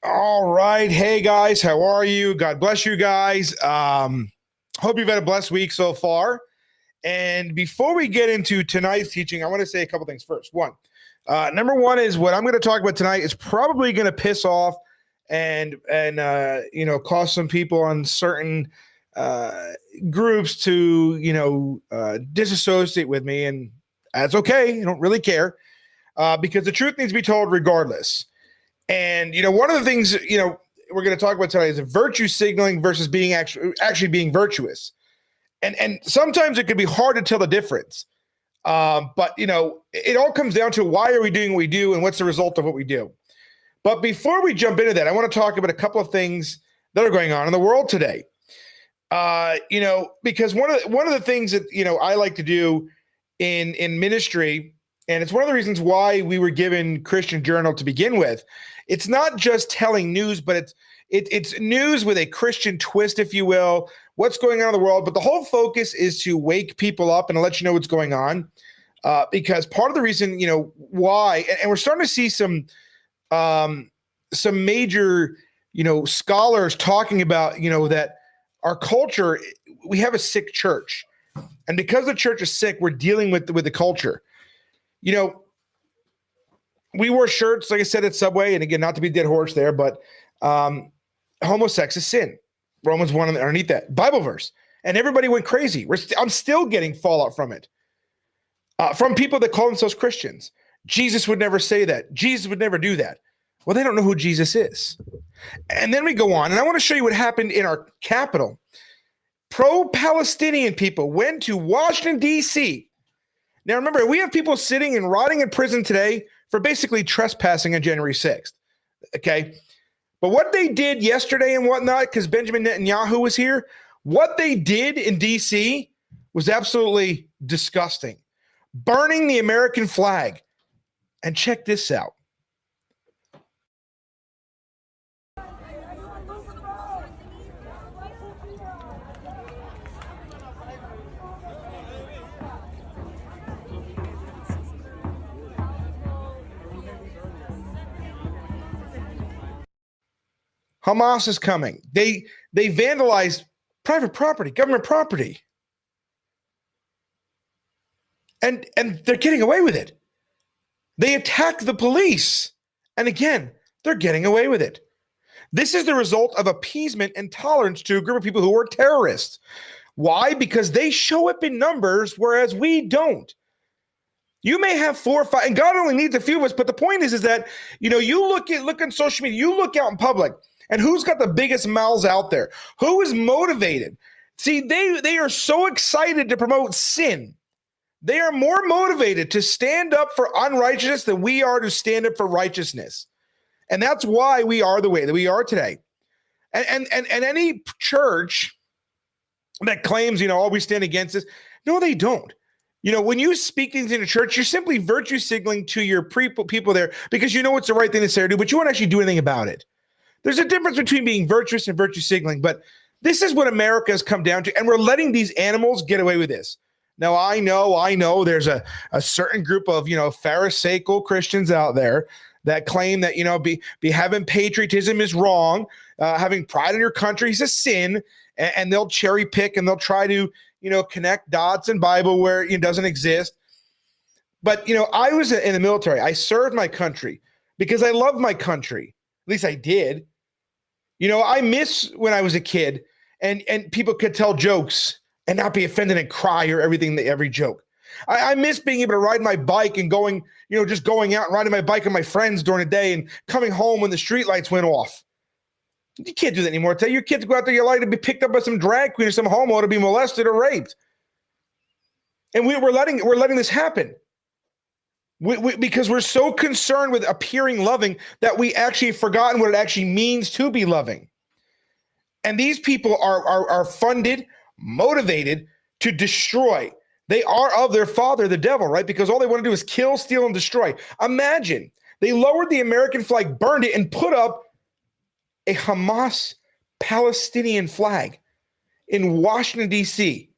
All right. Hey guys, how are you? God bless you guys. Hope you've had a blessed week so far. And before we get into tonight's teaching, I want to say a couple things first. Number one is what I'm going to talk about tonight is probably going to piss off and cause some people on certain uh, groups to disassociate with me, and that's okay. I don't really care because the truth needs to be told regardless. And one of the things we're going to talk about tonight is virtue signaling versus being actually being virtuous. And sometimes it can be hard to tell the difference. But it all comes down to why are we doing what we do and what's the result of what we do. But before we jump into that, I want to talk about a couple of things that are going on in the world today. Because one of the things that I like to do in ministry, and it's one of the reasons why we were given Christian Journal to begin with. It's not just telling news, but it's news with a Christian twist, if you will, what's going on in the world. But the whole focus is to wake people up and to let you know what's going on. Because part of the reason, why, and we're starting to see some major, scholars talking about, that our culture, we have a sick church. And because the church is sick, we're dealing with the culture. We wore shirts, like I said, at Subway, and again, not to be a dead horse there, but homosex is sin. Romans 1 underneath that Bible verse. And everybody went crazy. I'm still getting fallout from it. From people that call themselves Christians. Jesus would never say that. Jesus would never do that. Well, they don't know who Jesus is. And then we go on, and I want to show you what happened in our capital. Pro-Palestinian people went to Washington, D.C. Now, remember, we have people sitting and rotting in prison today for basically trespassing on January 6th. Okay. But what they did yesterday and whatnot, because Benjamin Netanyahu was here, what they did in D.C. was absolutely disgusting. Burning the American flag. And check this out. Hamas is coming. They vandalized private property, government property. And they're getting away with it. They attacked the police. And again, they're getting away with it. This is the result of appeasement and tolerance to a group of people who are terrorists. Why? Because they show up in numbers, whereas we don't. You may have 4 or 5, and God only needs a few of us. But the point is that, you look on social media, you look out in public, and who's got the biggest mouths out there? Who is motivated? See, they are so excited to promote sin. They are more motivated to stand up for unrighteousness than we are to stand up for righteousness. And that's why we are the way that we are today. And any church that claims, oh, we stand against this, no, they don't. When you speak things in a church, you're simply virtue signaling to your people there because you know it's the right thing to say or do, but you won't actually do anything about it. There's a difference between being virtuous and virtue signaling, but this is what America has come down to, and we're letting these animals get away with this. Now, I know there's a certain group of, Pharisaical Christians out there that claim that, be having patriotism is wrong, having pride in your country is a sin, and they'll cherry pick and they'll try to, connect dots in Bible where it doesn't exist. But, I was in the military. I served my country because I love my country. At least I did. I miss when I was a kid and people could tell jokes and not be offended and cry or every joke. I miss being able to ride my bike and going, just going out and riding my bike with my friends during the day and coming home when the street lights went off. You can't do that anymore. Tell your kids to go out there, you're likely to be picked up by some drag queen or some homo to be molested or raped. And we're letting this happen. Because we're so concerned with appearing loving that we actually have forgotten what it actually means to be loving. And these people are funded, motivated to destroy. They are of their father, the devil, right? Because all they want to do is kill, steal, and destroy. Imagine they lowered the American flag, burned it, and put up a Hamas Palestinian flag in Washington, D.C.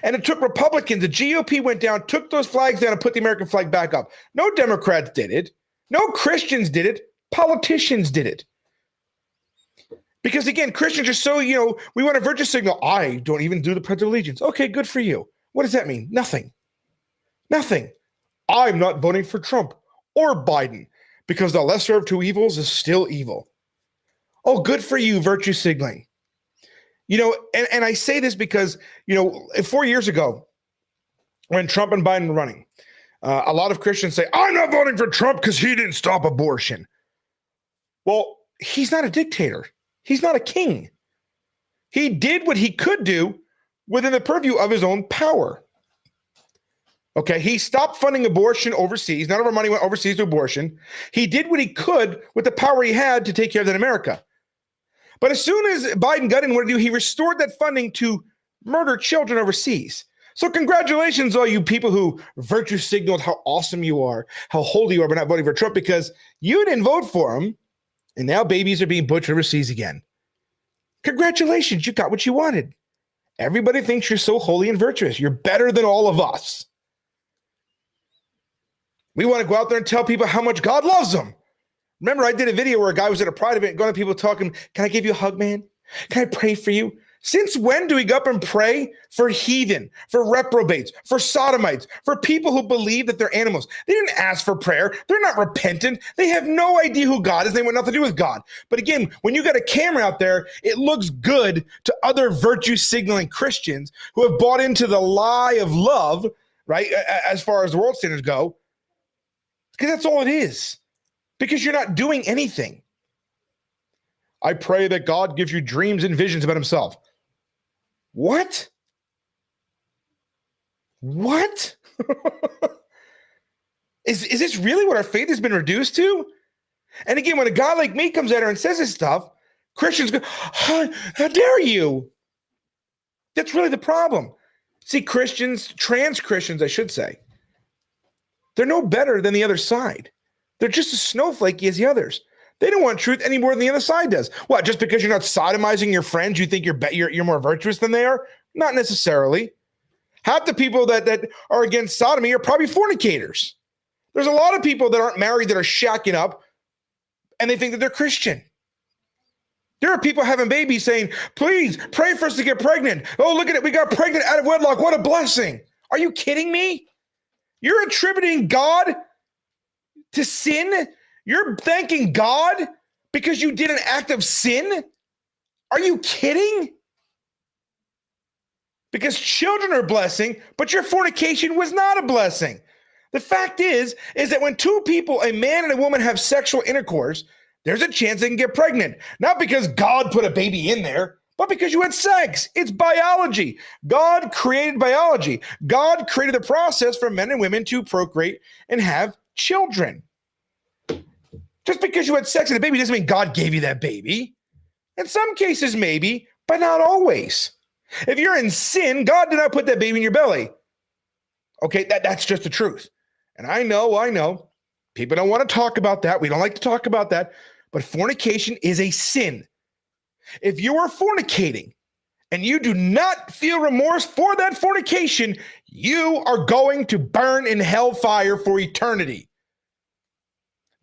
And it took Republicans, the GOP went down, took those flags down and put the American flag back up. No Democrats did it. No Christians did it. Politicians did it. Because again, Christians are so, we want a virtue signal. I don't even do the Pledge of Allegiance. Okay, good for you. What does that mean? Nothing. Nothing. I'm not voting for Trump or Biden because the lesser of two evils is still evil. Oh, good for you, virtue signaling. And I say this because, 4 years ago, when Trump and Biden were running, a lot of Christians say, I'm not voting for Trump because he didn't stop abortion. Well, he's not a dictator. He's not a king. He did what he could do within the purview of his own power. Okay, he stopped funding abortion overseas. None of our money went overseas to abortion. He did what he could with the power he had to take care of that in America. But as soon as Biden got in, what did he do? He restored that funding to murder children overseas. So congratulations, all you people who virtue signaled how awesome you are, how holy you are by not voting for Trump, because you didn't vote for him, and now babies are being butchered overseas again. Congratulations, you got what you wanted. Everybody thinks you're so holy and virtuous. You're better than all of us. We want to go out there and tell people how much God loves them. Remember, I did a video where a guy was at a pride event going to people talking, can I give you a hug, man? Can I pray for you? Since when do we go up and pray for heathen, for reprobates, for sodomites, for people who believe that they're animals? They didn't ask for prayer. They're not repentant. They have no idea who God is. They want nothing to do with God. But again, when you got a camera out there, it looks good to other virtue signaling Christians who have bought into the lie of love, right, as far as the world standards go, because that's all it is. Because you're not doing anything. I pray that God gives you dreams and visions about himself. What? What? Is this really what our faith has been reduced to? And again, when a guy like me comes out here and says this stuff, Christians go, how dare you? That's really the problem. See, Christians, trans Christians, I should say, they're no better than the other side. They're just as snowflakey as the others. They don't want truth any more than the other side does. What, just because you're not sodomizing your friends, you think you're more virtuous than they are? Not necessarily. Half the people that are against sodomy are probably fornicators. There's a lot of people that aren't married that are shacking up, and they think that they're Christian. There are people having babies saying, please pray for us to get pregnant. Oh, look at it. We got pregnant out of wedlock. What a blessing. Are you kidding me? You're attributing God to sin? You're thanking God because you did an act of sin? Are you kidding? Because children are a blessing, but your fornication was not a blessing. The fact is that when two people, a man and a woman, have sexual intercourse, there's a chance they can get pregnant. Not because God put a baby in there, but because you had sex. It's biology. God created biology. God created the process for men and women to procreate and have children. Just because you had sex and a baby doesn't mean God gave you that baby. In some cases, maybe, but not always. If you're in sin, God did not put that baby in your belly. Okay, that's just the truth. And I know, people don't want to talk about that. We don't like to talk about that. But fornication is a sin. If you are fornicating and you do not feel remorse for that fornication, you are going to burn in hellfire for eternity.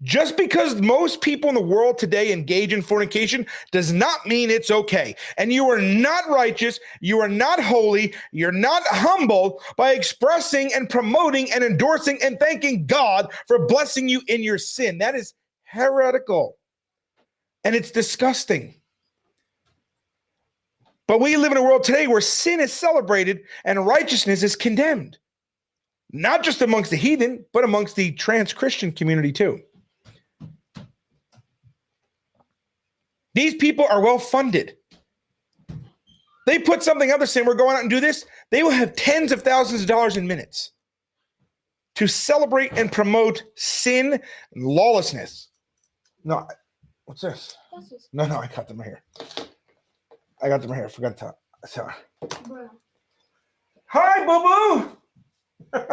Just because most people in the world today engage in fornication does not mean it's okay. And you are not righteous, you are not holy, you're not humble by expressing and promoting and endorsing and thanking God for blessing you in your sin. That is heretical. And it's disgusting. But we live in a world today where sin is celebrated and righteousness is condemned. Not just amongst the heathen, but amongst the trans Christian community too. These people are well funded. They put something out there saying we're going out and do this. They will have tens of thousands of dollars in minutes to celebrate and promote sin and lawlessness. No, what's this? No, I got them right here. I forgot to tell. Sorry. Hi, boo-boo.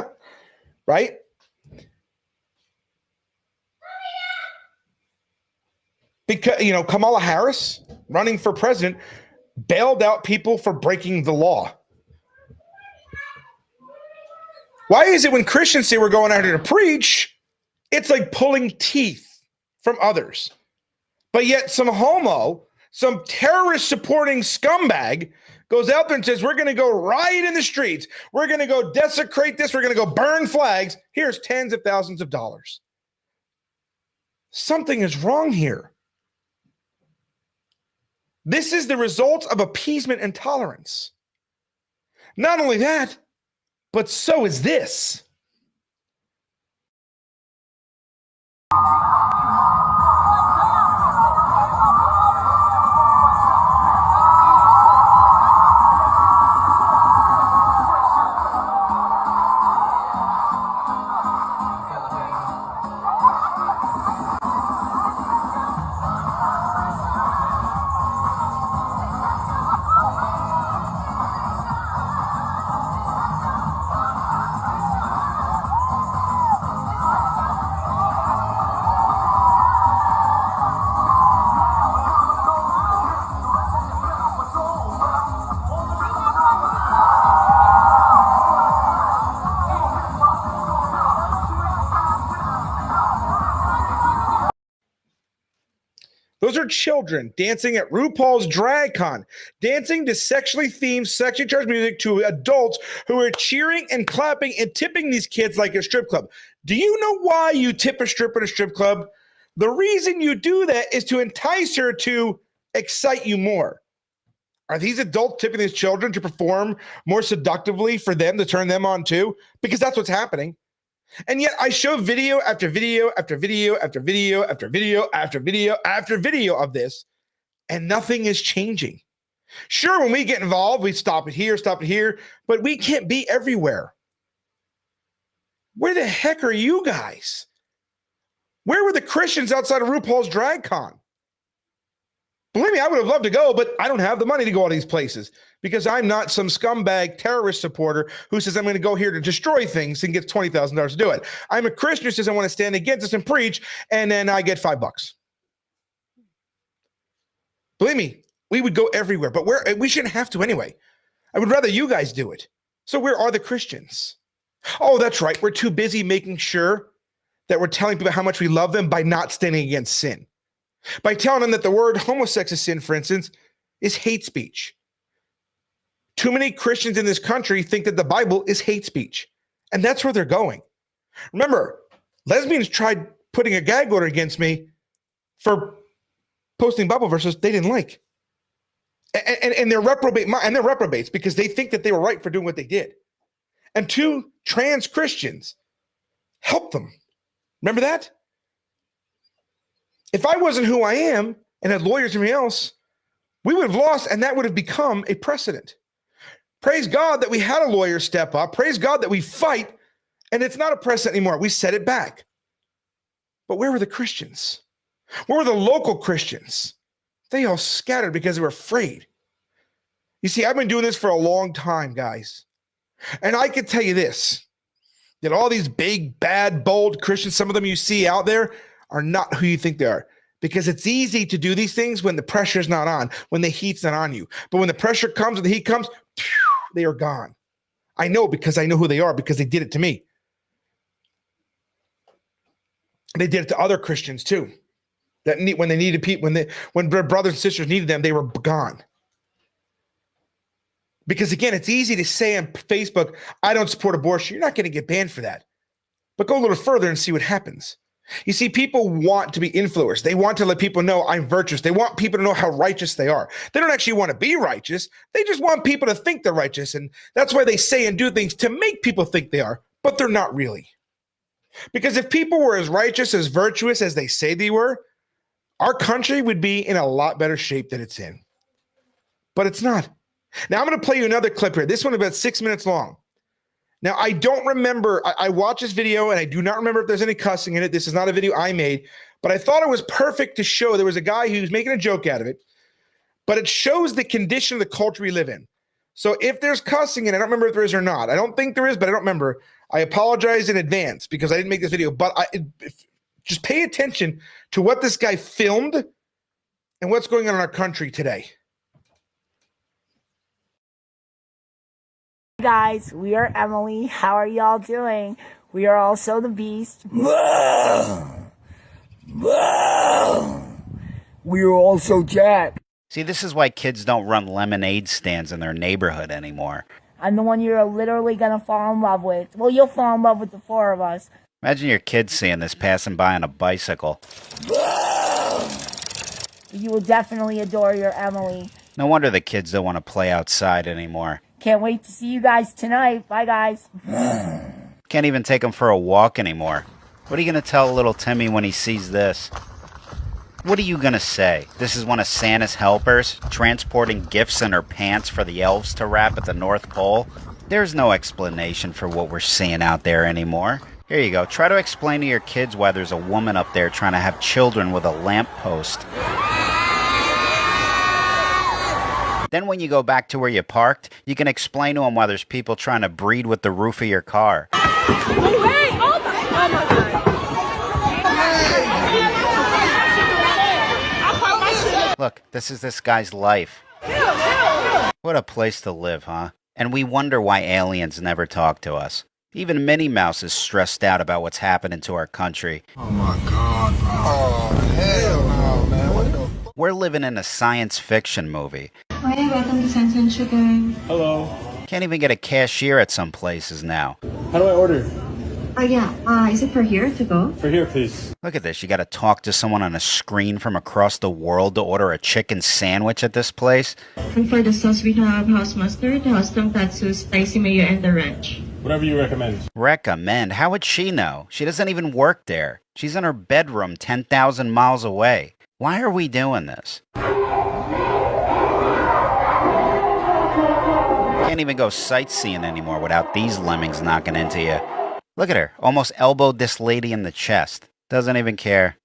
Right? Because, Kamala Harris, running for president, bailed out people for breaking the law. Why is it when Christians say we're going out here to preach, it's like pulling teeth from others? But yet some homo Some terrorist supporting scumbag goes out there and says, we're going to go riot in the streets. We're going to go desecrate this. We're going to go burn flags. Here's tens of thousands of dollars. Something is wrong here. This is the result of appeasement and tolerance. Not only that, but so is this. Those are children dancing at RuPaul's Drag Con, dancing to sexually themed, sexually charged music to adults who are cheering and clapping and tipping these kids like a strip club. Do you know why you tip a stripper at a strip club? The reason you do that is to entice her to excite you more. Are these adults tipping these children to perform more seductively for them to turn them on too? Because that's what's happening. And yet I show video after video after video after video after video after video after video of this, and nothing is changing. Sure, when we get involved, we stop it here, but we can't be everywhere. Where the heck are you guys? Where were the Christians outside of RuPaul's Drag Con? Believe me, I would have loved to go, but I don't have the money to go to these places because I'm not some scumbag terrorist supporter who says I'm going to go here to destroy things and gets $20,000 to do it. I'm a Christian who says I want to stand against this and preach, and then I get $5. Believe me, we would go everywhere, but we shouldn't have to anyway. I would rather you guys do it. So where are the Christians? Oh, that's right. We're too busy making sure that we're telling people how much we love them by not standing against sin. By telling them that the word homosexual sin, for instance, is hate speech. Too many Christians in this country think that the Bible is hate speech, and that's where they're going. Remember, lesbians tried putting a gag order against me for posting Bible verses they didn't like. And they're reprobates because they think that they were right for doing what they did. And two trans Christians helped them. Remember that? If I wasn't who I am and had lawyers and everything else, we would have lost, and that would have become a precedent. Praise God that we had a lawyer step up. Praise God that we fight, and it's not a precedent anymore. We set it back. But where were the Christians? Where were the local Christians? They all scattered because they were afraid. You see, I've been doing this for a long time, guys. And I can tell you this, that all these big, bad, bold Christians, some of them you see out there, are not who you think they are, because it's easy to do these things when the pressure is not on, when the heat's not on you. But when the pressure comes and the heat comes, they are gone. I know because I know who they are, because they did it to me. They did it to other Christians too. That when they needed people, when their brothers and sisters needed them, they were gone. Because again, it's easy to say on Facebook, I don't support abortion. You're not going to get banned for that. But go a little further and see what happens. You see, people want to be influenced. They want to let people know I'm virtuous. They want people to know how righteous they are. They don't actually want to be righteous. They just want people to think they're righteous. And that's why they say and do things to make people think they are, but they're not really. Because if people were as righteous, as virtuous as they say they were, our country would be in a lot better shape than it's in. But it's not. Now, I'm going to play you another clip here. This one is about 6 minutes long. Now, I don't remember. I watched this video, and I do not remember if there's any cussing in it. This is not a video I made, but I thought it was perfect to show. There was a guy who was making a joke out of it, but it shows the condition of the culture we live in. So if there's cussing, and I don't remember if there is or not. I don't think there is, but I don't remember. I apologize in advance because I didn't make this video, but just pay attention to what this guy filmed and what's going on in our country today. Guys, we are Emily. How are y'all doing? We are also the Beast. We are also Jack. See, this is why kids don't run lemonade stands in their neighborhood anymore. I'm the one you're literally gonna fall in love with. Well, you'll fall in love with the four of us. Imagine your kids seeing this passing by on a bicycle. You will definitely adore your Emily. No wonder the kids don't want to play outside anymore. Can't wait to see you guys tonight. Bye, guys. Can't even take them for a walk anymore. What are you going to tell little Timmy when he sees this? What are you going to say? This is one of Santa's helpers transporting gifts in her pants for the elves to wrap at the North Pole? There's no explanation for what we're seeing out there anymore. Here you go. Try to explain to your kids why there's a woman up there trying to have children with a lamppost. Then when you go back to where you parked, you can explain to them why there's people trying to breed with the roof of your car. Wait, oh my God. Look, this is this guy's life. What a place to live, huh? And we wonder why aliens never talk to us. Even Minnie Mouse is stressed out about what's happening to our country. Oh my God. Oh, hell no, man. What the fuck? We're living in a science fiction movie. Hi, welcome to Sense and Sugar. Hello. Can't even get a cashier at some places now. How do I order? Is it for here to go? For here, please. Look at this. You got to talk to someone on a screen from across the world to order a chicken sandwich at this place. And for the sauce, we have house mustard, house tonkatsu, spicy mayo, and the ranch. Whatever you recommend. Recommend? How would she know? She doesn't even work there. She's in her bedroom 10,000 miles away. Why are we doing this? Can't even go sightseeing anymore without these lemmings knocking into you. Look at her. Almost elbowed this lady in the chest. Doesn't even care.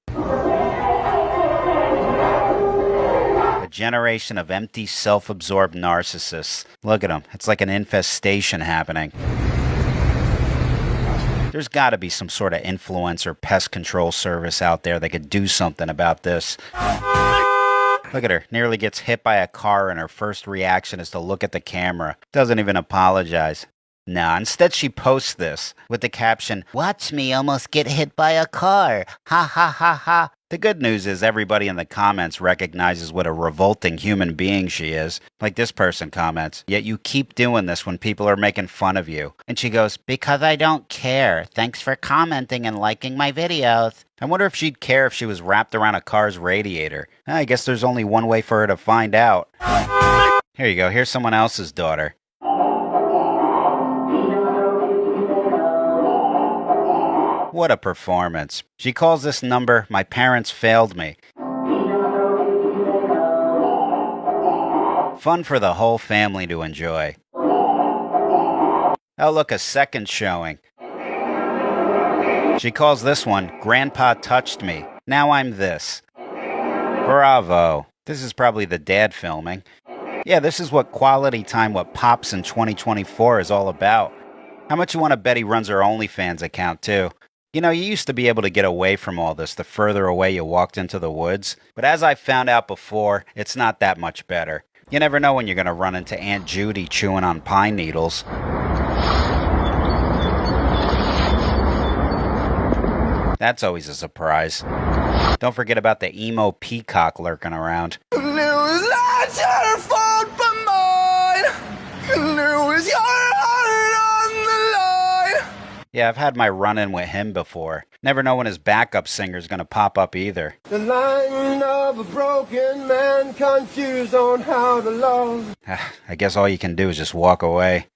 A generation of empty, self-absorbed narcissists. Look at them. It's like an infestation happening. There's got to be some sort of influencer pest control service out there that could do something about this. Look at her. Nearly gets hit by a car and her first reaction is to look at the camera. Doesn't even apologize. Nah, instead she posts this with the caption, "Watch me almost get hit by a car. Ha ha ha ha." The good news is everybody in the comments recognizes what a revolting human being she is. Like this person comments, "Yet you keep doing this when people are making fun of you." And she goes, "Because I don't care. Thanks for commenting and liking my videos." I wonder if she'd care if she was wrapped around a car's radiator. I guess there's only one way for her to find out. Here you go. Here's someone else's daughter. What a performance. She calls this number, "My parents failed me." Fun for the whole family to enjoy. Oh, look, a second showing. She calls this one, "Grandpa touched me. Now I'm this." Bravo. This is probably the dad filming. Yeah, this is what quality time, what Pops in 2024 is all about. How much you want to bet he runs her OnlyFans account, too? You know, you used to be able to get away from all this the further away you walked into the woods. But as I found out before, it's not that much better. You never know when you're going to run into Aunt Judy chewing on pine needles. That's always a surprise. Don't forget about the emo peacock lurking around. It was not your fault but mine. It was your heart on the line. Yeah, I've had my run-in with him before. Never know when his backup singer's gonna pop up either. The line of a broken man confused on how to love. I guess all you can do is just walk away.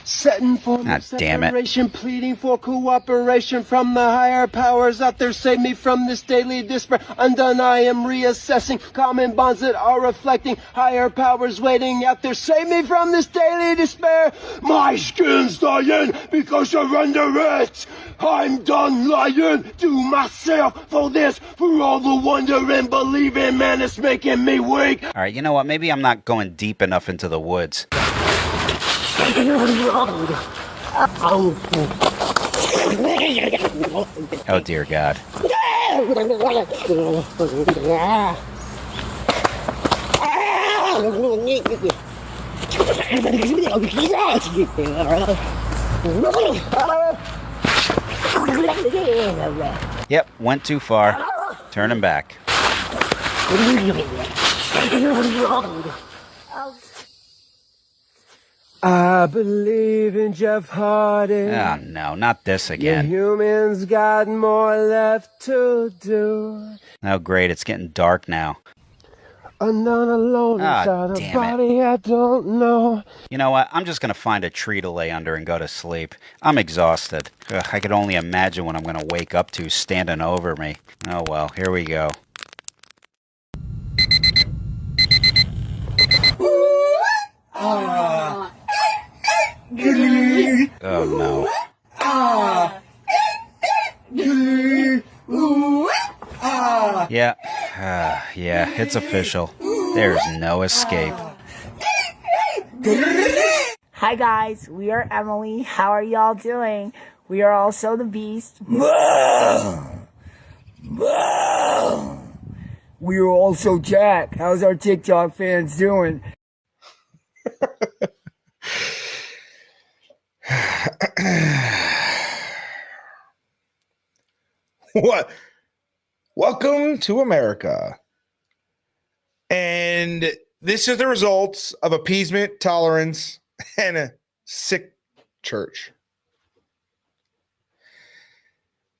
Setting for Ah, damn it. separation, pleading for cooperation from the higher powers out there. Save me from this daily despair. Undone, I am reassessing common bonds that are reflecting higher powers waiting out there. Save me from this daily despair. My skin's dying because you're under it. I'm done lying to myself for this, for all the wonder and believing, man, it's making me weak. All right, you know what? Maybe I'm not going deep enough into the woods. Oh, dear God. Yep, went too far. Turning back. I believe in Jeff Hardy. Oh, no, not this The again. humans got more left to do. Oh, great. It's getting dark now. I'm not alone inside a damn it. body I don't know. You know what? I'm just going to find a tree to lay under and go to sleep. I'm exhausted. Ugh, I could only imagine what I'm going to wake up to standing over me. Oh, well, here we go. Oh, no. Yeah, yeah, it's official. There's no escape. Hi guys, we are Emily. How are y'all doing? We are also the Beast. We are also Jack. How's our TikTok fans doing? What? Welcome to America. And this is the results of appeasement, tolerance, and a sick church.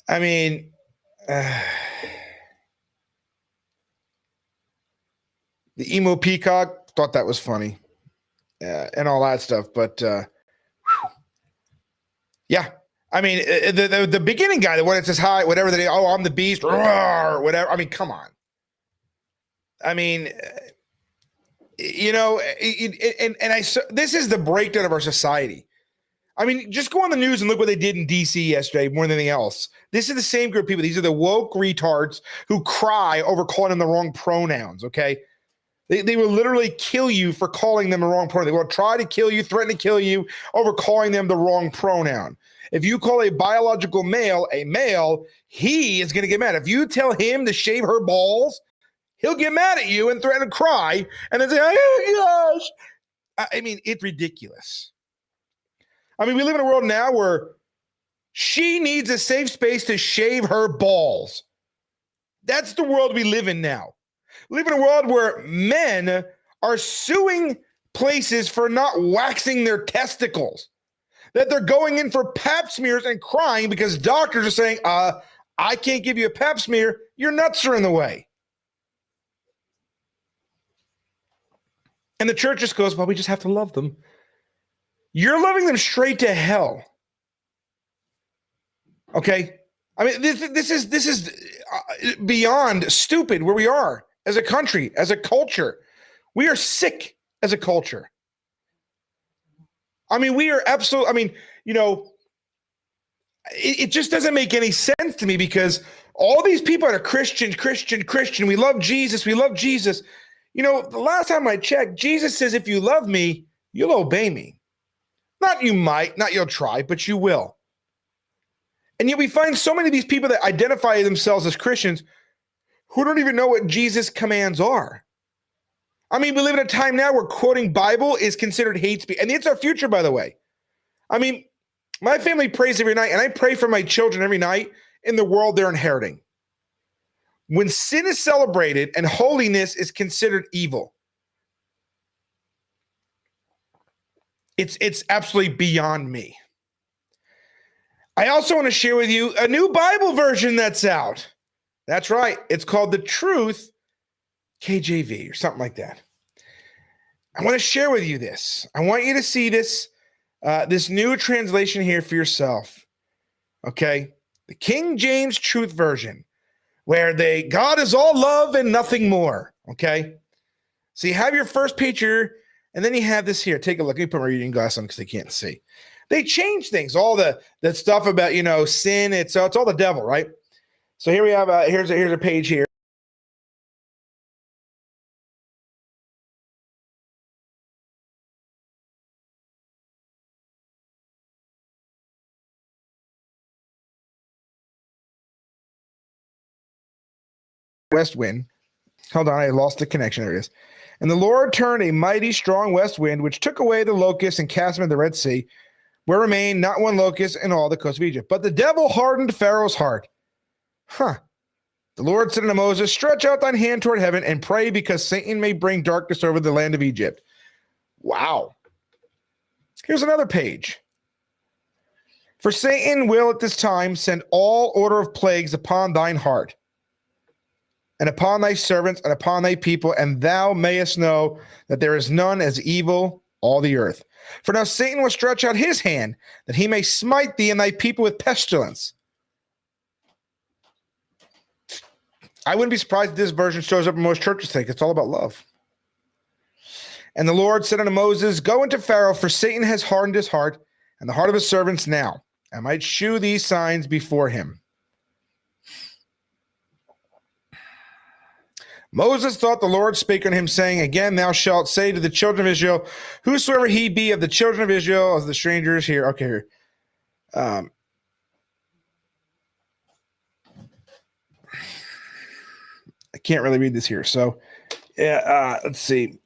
I mean, the emo peacock thought that was funny and all that stuff. But yeah, I mean, the beginning guy, the one that says hi, whatever the oh, I'm the beast, or whatever. I mean, come on. I mean, you know, this is the breakdown of our society. I mean, just go on the news and look what they did in DC yesterday more than anything else. This is the same group of people. These are the woke retards who cry over calling them the wrong pronouns, okay? They will literally kill you for calling them the wrong pronoun. They will try to kill you, threaten to kill you over calling them the wrong pronoun. If you call a biological male a male, he is going to get mad. If you tell him to shave her balls, he'll get mad at you and threaten to cry and then say, oh gosh. I mean, it's ridiculous. I mean, we live in a world now where she needs a safe space to shave her balls. That's the world we live in now. We live in a world where men are suing places for not waxing their testicles, that they're going in for pap smears and crying because doctors are saying, I can't give you a pap smear. Your nuts are in the way. And the church just goes, well, we just have to love them. You're loving them straight to hell. Okay? I mean, this is beyond stupid where we are as a country, as a culture. We are sick as a culture. I mean, we are absolutely, I mean, you know, it just doesn't make any sense to me because all these people that are Christian, we love Jesus, You know, the last time I checked, Jesus says, if you love me, you'll obey me. Not you might, not you'll try, but you will. And yet we find so many of these people that identify themselves as Christians who don't even know what Jesus' commands are. I mean, we live in a time now where quoting Bible is considered hate speech. And it's our future, by the way. I mean, my family prays every night, and I pray for my children every night in the world they're inheriting. When sin is celebrated and holiness is considered evil, it's absolutely beyond me. I also want to share with you a new Bible version that's out. That's right. It's called The Truth KJV or something like that. I want to share with you this. I want you to see this, this new translation here for yourself. Okay? The King James Truth Version, where God is all love and nothing more. Okay? So you have your first page here, and then you have this here. Take a look. Let me put my reading glass on because they can't see. They change things. All the stuff about, sin. It's all the devil, right? So here we have, here's a page here. West wind. Hold on, I lost the connection. There it is. And the Lord turned a mighty strong west wind, which took away the locusts and cast them in the Red Sea, where remained not one locust in all the coast of Egypt. But the devil hardened Pharaoh's heart. Huh. The Lord said unto Moses, stretch out thine hand toward heaven and pray because Satan may bring darkness over the land of Egypt. Wow. Here's another page. For Satan will at this time send all order of plagues upon thine heart, and upon thy servants, and upon thy people, and thou mayest know that there is none as evil all the earth. For now Satan will stretch out his hand, that he may smite thee and thy people with pestilence. I wouldn't be surprised if this version shows up in most churches today. It's all about love. And the Lord said unto Moses, go into Pharaoh, for Satan has hardened his heart, and the heart of his servants now. I might shew these signs before him. Moses thought the Lord spake unto him, saying, again, thou shalt say to the children of Israel, whosoever he be of the children of Israel, of the strangers here. Okay, here. I can't really read this here. So, let's see.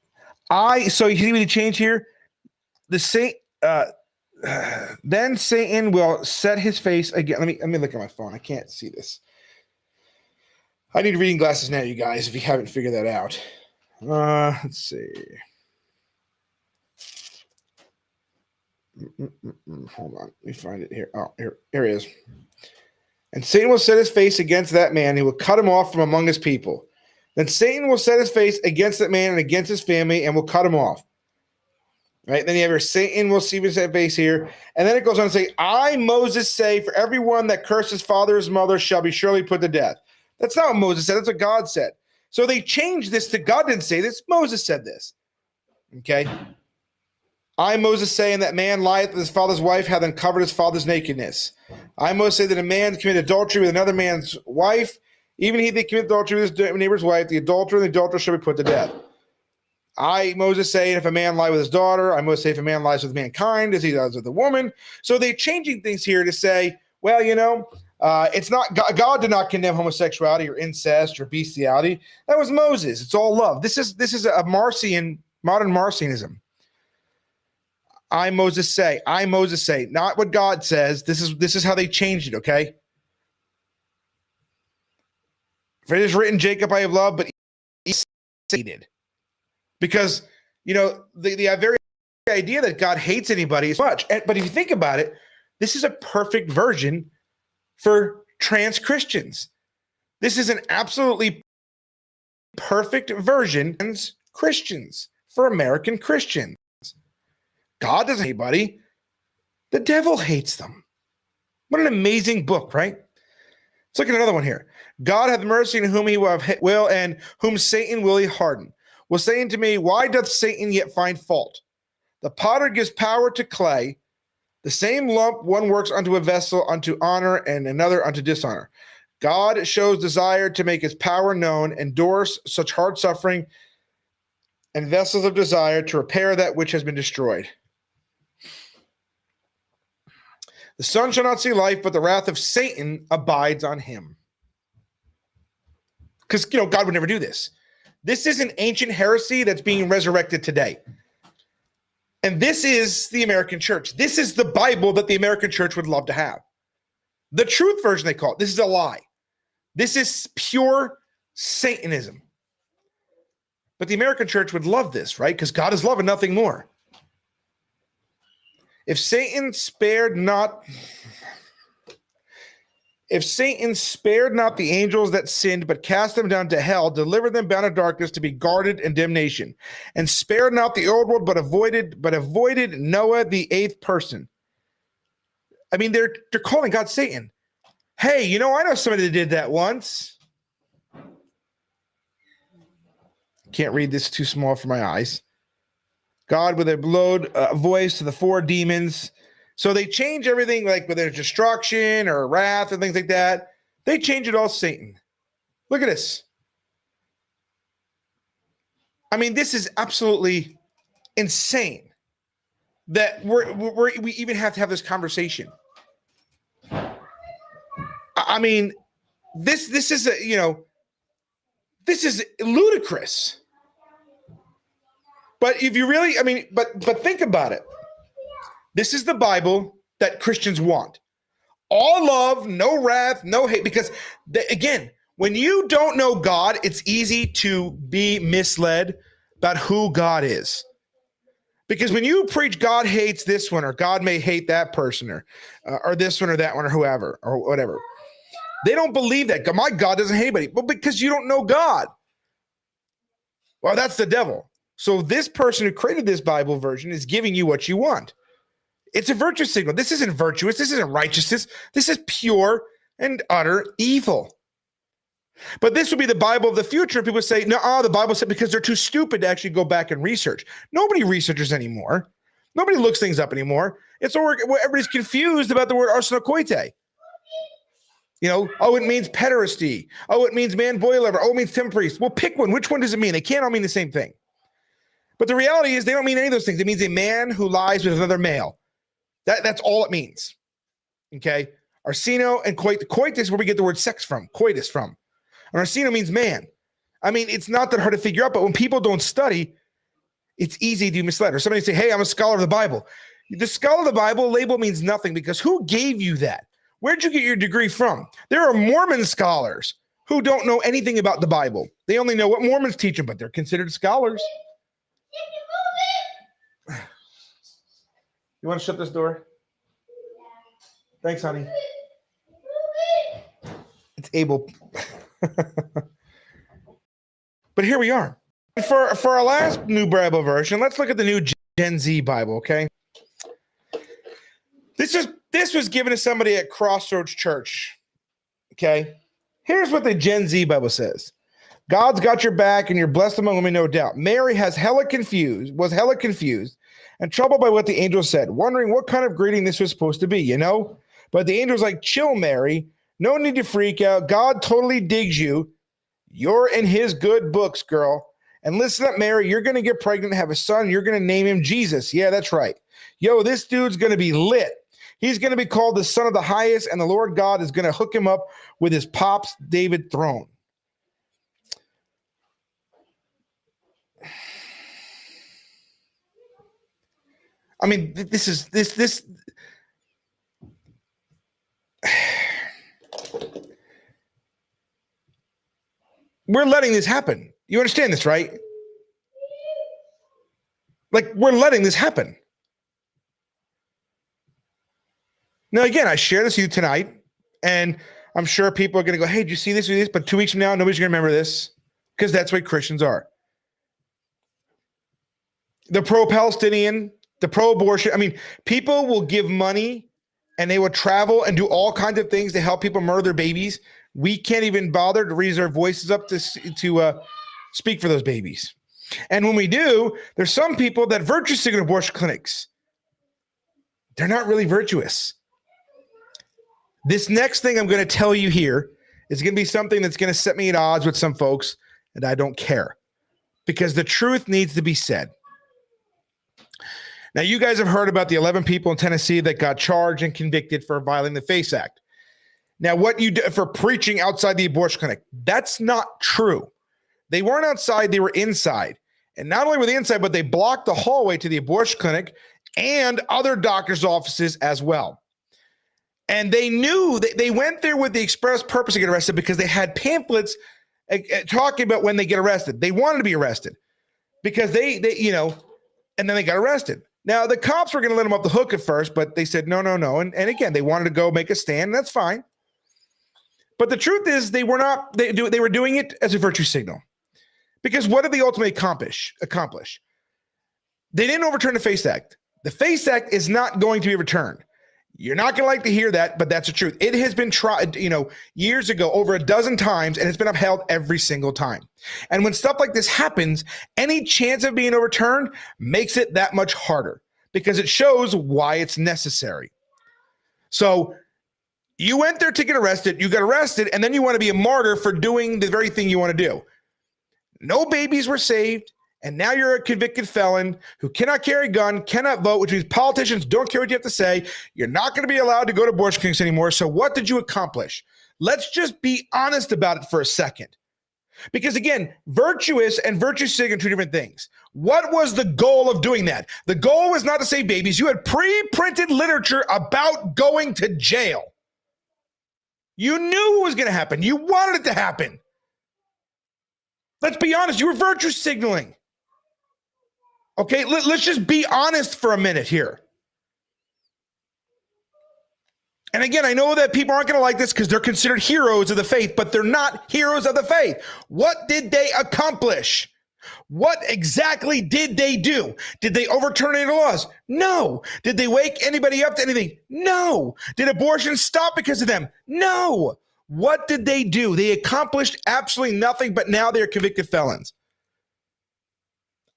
So you see what he changed here? Then Satan will set his face again. Let me look at my phone. I can't see this. I need reading glasses now, you guys, if you haven't figured that out. Let's see. Hold on. Let me find it here. Oh, here it is. And Satan will set his face against that man. He will cut him off from among his people. Then Satan will set his face against that man and against his family and will cut him off. Right? Then you have your Satan will see his face here. And then it goes on to say, I, Moses, say, for everyone that curses father or mother shall be surely put to death. That's not what Moses said. That's what God said. So they changed this to God didn't say this. Moses said this. Okay? I, Moses, say, and that man lieth with his father's wife, hath uncovered his father's nakedness. I, Moses, say that a man committed adultery with another man's wife, even he that committeth adultery with his neighbor's wife, the adulterer and the adulterer shall be put to death. I, Moses, say, if a man lie with his daughter, I, Moses, say, if a man lies with mankind, as he does with a woman. So they're changing things here to say, well, it's not God did not condemn homosexuality or incest or bestiality. That was Moses. It's all love. This is a Marcion, modern Marcionism. I, Moses, say, not what God says. This is how they changed it, okay? For it is written, Jacob I have loved, but Esau hated. Because, the very idea that God hates anybody is much. But if you think about it, this is a perfect version for trans Christians. This is an absolutely perfect version for Christians, for American Christians. God doesn't hate anybody. The devil hates them. What an amazing book, right? Let's look at another one here. God hath mercy on whom he will, and whom Satan will he harden. Will say unto me, why doth Satan yet find fault? The potter gives power to clay. The same lump one works unto a vessel unto honor and another unto dishonor. God shows desire to make his power known, endures such hard suffering, and vessels of desire to repair that which has been destroyed. The son shall not see life, but the wrath of Satan abides on him. Because, God would never do this. This is an ancient heresy that's being resurrected today. And this is the American church. This is the Bible that the American church would love to have. The truth version, they call it. This is a lie. This is pure Satanism. But the American church would love this, right? Because God is love and nothing more. If Satan spared not the angels that sinned, but cast them down to hell, delivered them bound in darkness to be guarded in damnation, and spared not the old world, but avoided Noah, the eighth person. I mean, they're calling God Satan. Hey, I know somebody that did that once. Can't read this, too small for my eyes. God with a loud voice to the four demons. So they change everything, like whether it's destruction or wrath and things like that. They change it all Satan. Look at this. I mean, this is absolutely insane that we even have to have this conversation. I mean, this is this is ludicrous. But if you really, but think about it. This is the Bible that Christians want. All love, no wrath, no hate. Because, again, When you don't know God, it's easy to be misled about who God is. Because when you preach God hates this one, or God may hate that person, or this one or that one, or whoever, or whatever, they don't believe that. My God doesn't hate anybody. Well, because you don't know God. Well, that's the devil. So this person who created this Bible version is giving you what you want. It's a virtue signal. This isn't virtuous. This isn't righteousness. This is pure and utter evil. But this would be the Bible of the future. People say, no, the Bible said, because they're too stupid to actually go back and research. Nobody researches anymore. Nobody looks things up anymore. It's all everybody's confused about the word arsenokoitai. It means pederasty. Oh, it means man-boy lover. Oh, it means temple priest. Well, pick one. Which one does it mean? They can't all mean the same thing. But the reality is they don't mean any of those things. It means a man who lies with another male. That's all it means. Okay? Arseno and coitus is where we get the word sex from, coitus from. And arseno means man. I mean, it's not that hard to figure out, but when people don't study, it's easy to be misled. Or somebody say, hey, I'm a scholar of the Bible. The scholar of the Bible label means nothing because who gave you that? Where'd you get your degree from? There are Mormon scholars who don't know anything about the Bible. They only know what Mormons teach them, but they're considered scholars. You want to shut this door? Thanks, honey. It's Abel. But here we are. For our last new Bible version, let's look at the new Gen Z Bible, okay? This was given to somebody at Crossroads Church, okay? Here's what the Gen Z Bible says. God's got your back and you're blessed among women, no doubt. Mary was hella confused and troubled by what the angel said, wondering what kind of greeting this was supposed to be, But the angel's like, chill, Mary. No need to freak out. God totally digs you. You're in his good books, girl. And listen up, Mary. You're going to get pregnant and have a son. You're going to name him Jesus. Yeah, that's right. Yo, this dude's going to be lit. He's going to be called the Son of the Highest, and the Lord God is going to hook him up with his pops David throne. I mean, this. We're letting this happen. You understand this, right? Like, we're letting this happen. Now, again, I share this with you tonight, and I'm sure people are going to go, hey, did you see this or this? But 2 weeks from now, nobody's going to remember this because that's what Christians are. The pro-Palestinian, the pro-abortion. I mean, people will give money and they will travel and do all kinds of things to help people murder their babies. We can't even bother to raise our voices up to speak for those babies. And when we do, there's some people that virtue signal abortion clinics. They're not really virtuous. This next thing I'm going to tell you here is going to be something that's going to set me at odds with some folks, and I don't care because the truth needs to be said. Now, you guys have heard about the 11 people in Tennessee that got charged and convicted for violating the FACE Act. Now, what you do for preaching outside the abortion clinic, that's not true. They weren't outside, they were inside. And not only were they inside, but they blocked the hallway to the abortion clinic and other doctors' offices as well. And they knew that they went there with the express purpose to get arrested because they had pamphlets talking about when they get arrested. They wanted to be arrested because they and then they got arrested. Now, the cops were going to let them off the hook at first, but they said, no. And again, they wanted to go make a stand. And that's fine. But the truth is they were doing it as a virtue signal. Because what did they ultimately accomplish? They didn't overturn the FACE Act. The FACE Act is not going to be returned. You're not going to like to hear that, but that's the truth. It has been tried, years ago, over a dozen times, and it's been upheld every single time. And when stuff like this happens, any chance of being overturned makes it that much harder because it shows why it's necessary. So you went there to get arrested, you got arrested, and then you want to be a martyr for doing the very thing you want to do. No babies were saved, and now you're a convicted felon who cannot carry a gun, cannot vote, which means politicians don't care what you have to say. You're not going to be allowed to go to abortion clinics anymore. So what did you accomplish? Let's just be honest about it for a second. Because again, virtuous and virtue signal are two different things. What was the goal of doing that? The goal was not to save babies. You had pre-printed literature about going to jail. You knew what was going to happen. You wanted it to happen. Let's be honest. You were virtue signaling. Okay, let's just be honest for a minute here. And again, I know that people aren't going to like this because they're considered heroes of the faith, but they're not heroes of the faith. What did they accomplish? What exactly did they do? Did they overturn any laws? No. Did they wake anybody up to anything? No. Did abortion stop because of them? No. What did they do? They accomplished absolutely nothing, but now they're convicted felons.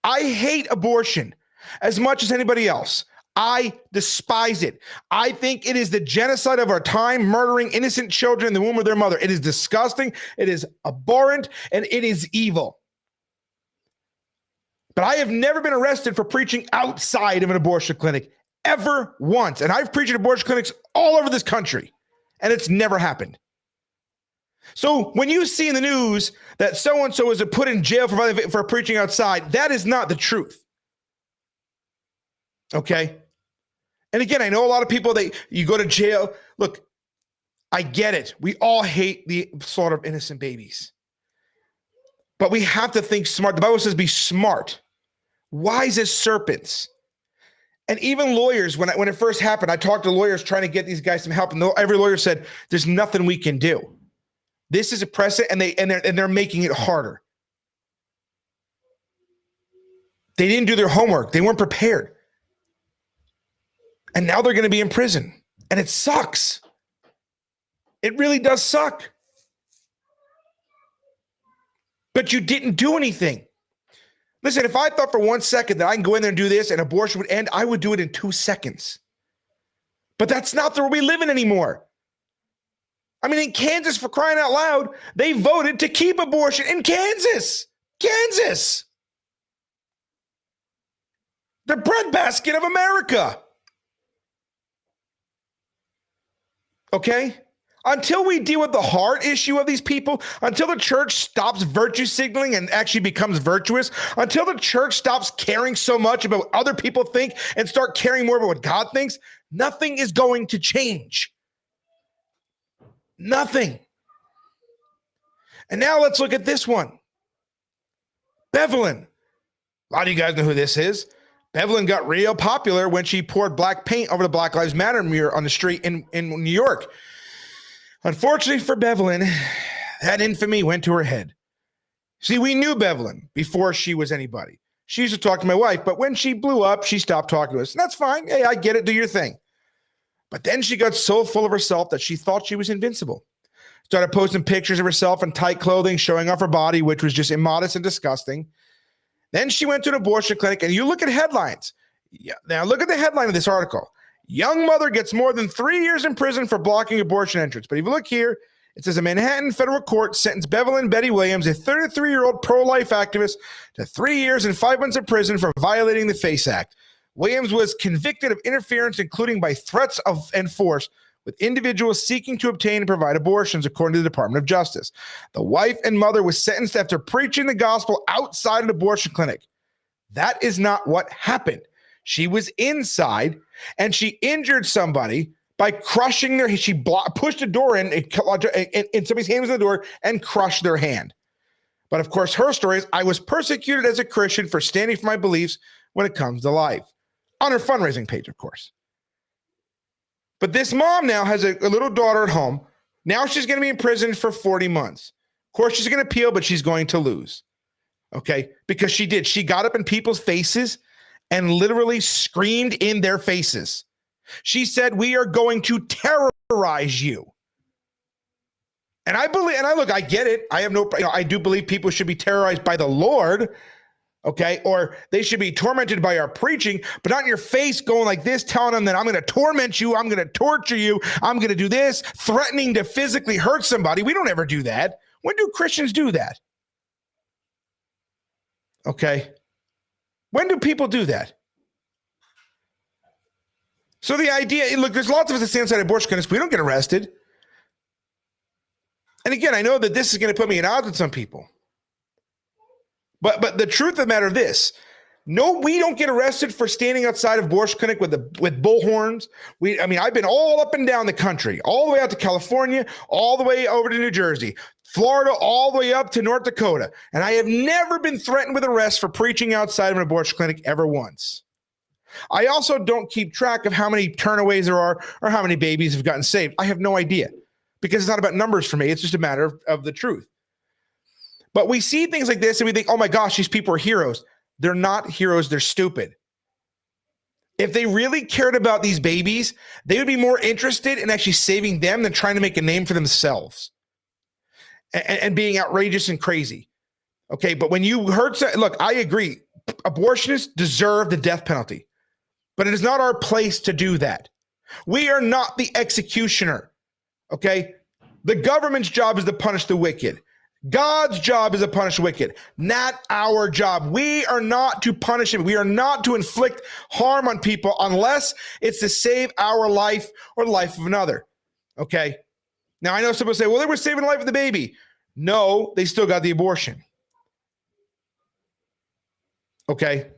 I hate abortion as much as anybody else. I despise it. I think it is the genocide of our time, murdering innocent children in the womb of their mother. It is disgusting. It is abhorrent, and it is evil. But I have never been arrested for preaching outside of an abortion clinic, ever once. And I've preached at abortion clinics all over this country, and it's never happened. So when you see in the news that so-and-so was put in jail for preaching outside, that is not the truth. Okay? And again, I know a lot of people, you go to jail. Look, I get it. We all hate the slaughter of innocent babies. But we have to think smart. The Bible says be smart, wise as serpents. And even lawyers, when it first happened, I talked to lawyers trying to get these guys some help, and every lawyer said, there's nothing we can do. This is a precedent, and they're making it harder. They didn't do their homework. They weren't prepared. And now they're going to be in prison. And it sucks. It really does suck. But you didn't do anything. Listen, if I thought for 1 second that I can go in there and do this and abortion would end, I would do it in 2 seconds. But that's not the way we live in anymore. I mean, in Kansas, for crying out loud, they voted to keep abortion in Kansas. Kansas. The breadbasket of America. Okay? Until we deal with the heart issue of these people, until the church stops virtue signaling and actually becomes virtuous, until the church stops caring so much about what other people think and start caring more about what God thinks, nothing is going to change. Nothing. And now let's look at this one. Bevelin. A lot of you guys know who this is. Bevelin got real popular when she poured black paint over the Black Lives Matter mirror on the street in New York. Unfortunately for Bevelin, that infamy went to her head. See, we knew Bevelin before she was anybody. She used to talk to my wife, but when she blew up, she stopped talking to us. And that's fine. Hey, I get it. Do your thing. But then she got so full of herself that she thought she was invincible. Started posting pictures of herself in tight clothing, showing off her body, which was just immodest and disgusting. Then she went to an abortion clinic, and you look at headlines. Yeah, now look at the headline of this article. Young mother gets more than 3 years in prison for blocking abortion entrance. But if you look here, it says a Manhattan federal court sentenced Bevelin Betty Williams, a 33-year-old pro-life activist, to 3 years and 5 months in prison for violating the FACE Act. Williams was convicted of interference, including by threats and force, with individuals seeking to obtain and provide abortions, according to the Department of Justice. The wife and mother was sentenced after preaching the gospel outside an abortion clinic. That is not what happened. She was inside, and she injured somebody by crushing their. She pushed a door in, and somebody's hand was in the door, and crushed their hand. But of course, her story is, I was persecuted as a Christian for standing for my beliefs when it comes to life. On her fundraising page, of course. But this mom now has a little daughter at home. Now she's going to be in prison for 40 months. Of course, she's going to appeal, but she's going to lose. Okay? Because she did. She got up in people's faces and literally screamed in their faces. She said, we are going to terrorize you. And I believe, I get it. I have I do believe people should be terrorized by the Lord. Okay, or they should be tormented by our preaching, but not in your face going like this, telling them that I'm going to torment you, I'm going to torture you, I'm going to do this, threatening to physically hurt somebody. We don't ever do that. When do Christians do that? Okay. When do people do that? So the idea, look, there's lots of us that stand inside abortion clinics. We don't get arrested. And again, I know that this is going to put me at odds with some people. But the truth of the matter is this. No, we don't get arrested for standing outside of abortion clinic with bullhorns. I've been all up and down the country, all the way out to California, all the way over to New Jersey, Florida, all the way up to North Dakota. And I have never been threatened with arrest for preaching outside of an abortion clinic ever once. I also don't keep track of how many turnaways there are or how many babies have gotten saved. I have no idea because it's not about numbers for me. It's just a matter of the truth. But we see things like this and we think, oh my gosh, these people are heroes. They're not heroes. They're stupid. If they really cared about these babies, they would be more interested in actually saving them than trying to make a name for themselves and being outrageous and crazy. Okay, but when you heard, look, I agree. Abortionists deserve the death penalty, but it is not our place to do that. We are not the executioner. Okay, the government's job is to punish the wicked. God's job is to punish the wicked, not our job. We are not to punish him. We are not to inflict harm on people unless it's to save our life or the life of another. Okay. Now, I know some people say, well, they were saving the life of the baby. No, they still got the abortion. Okay.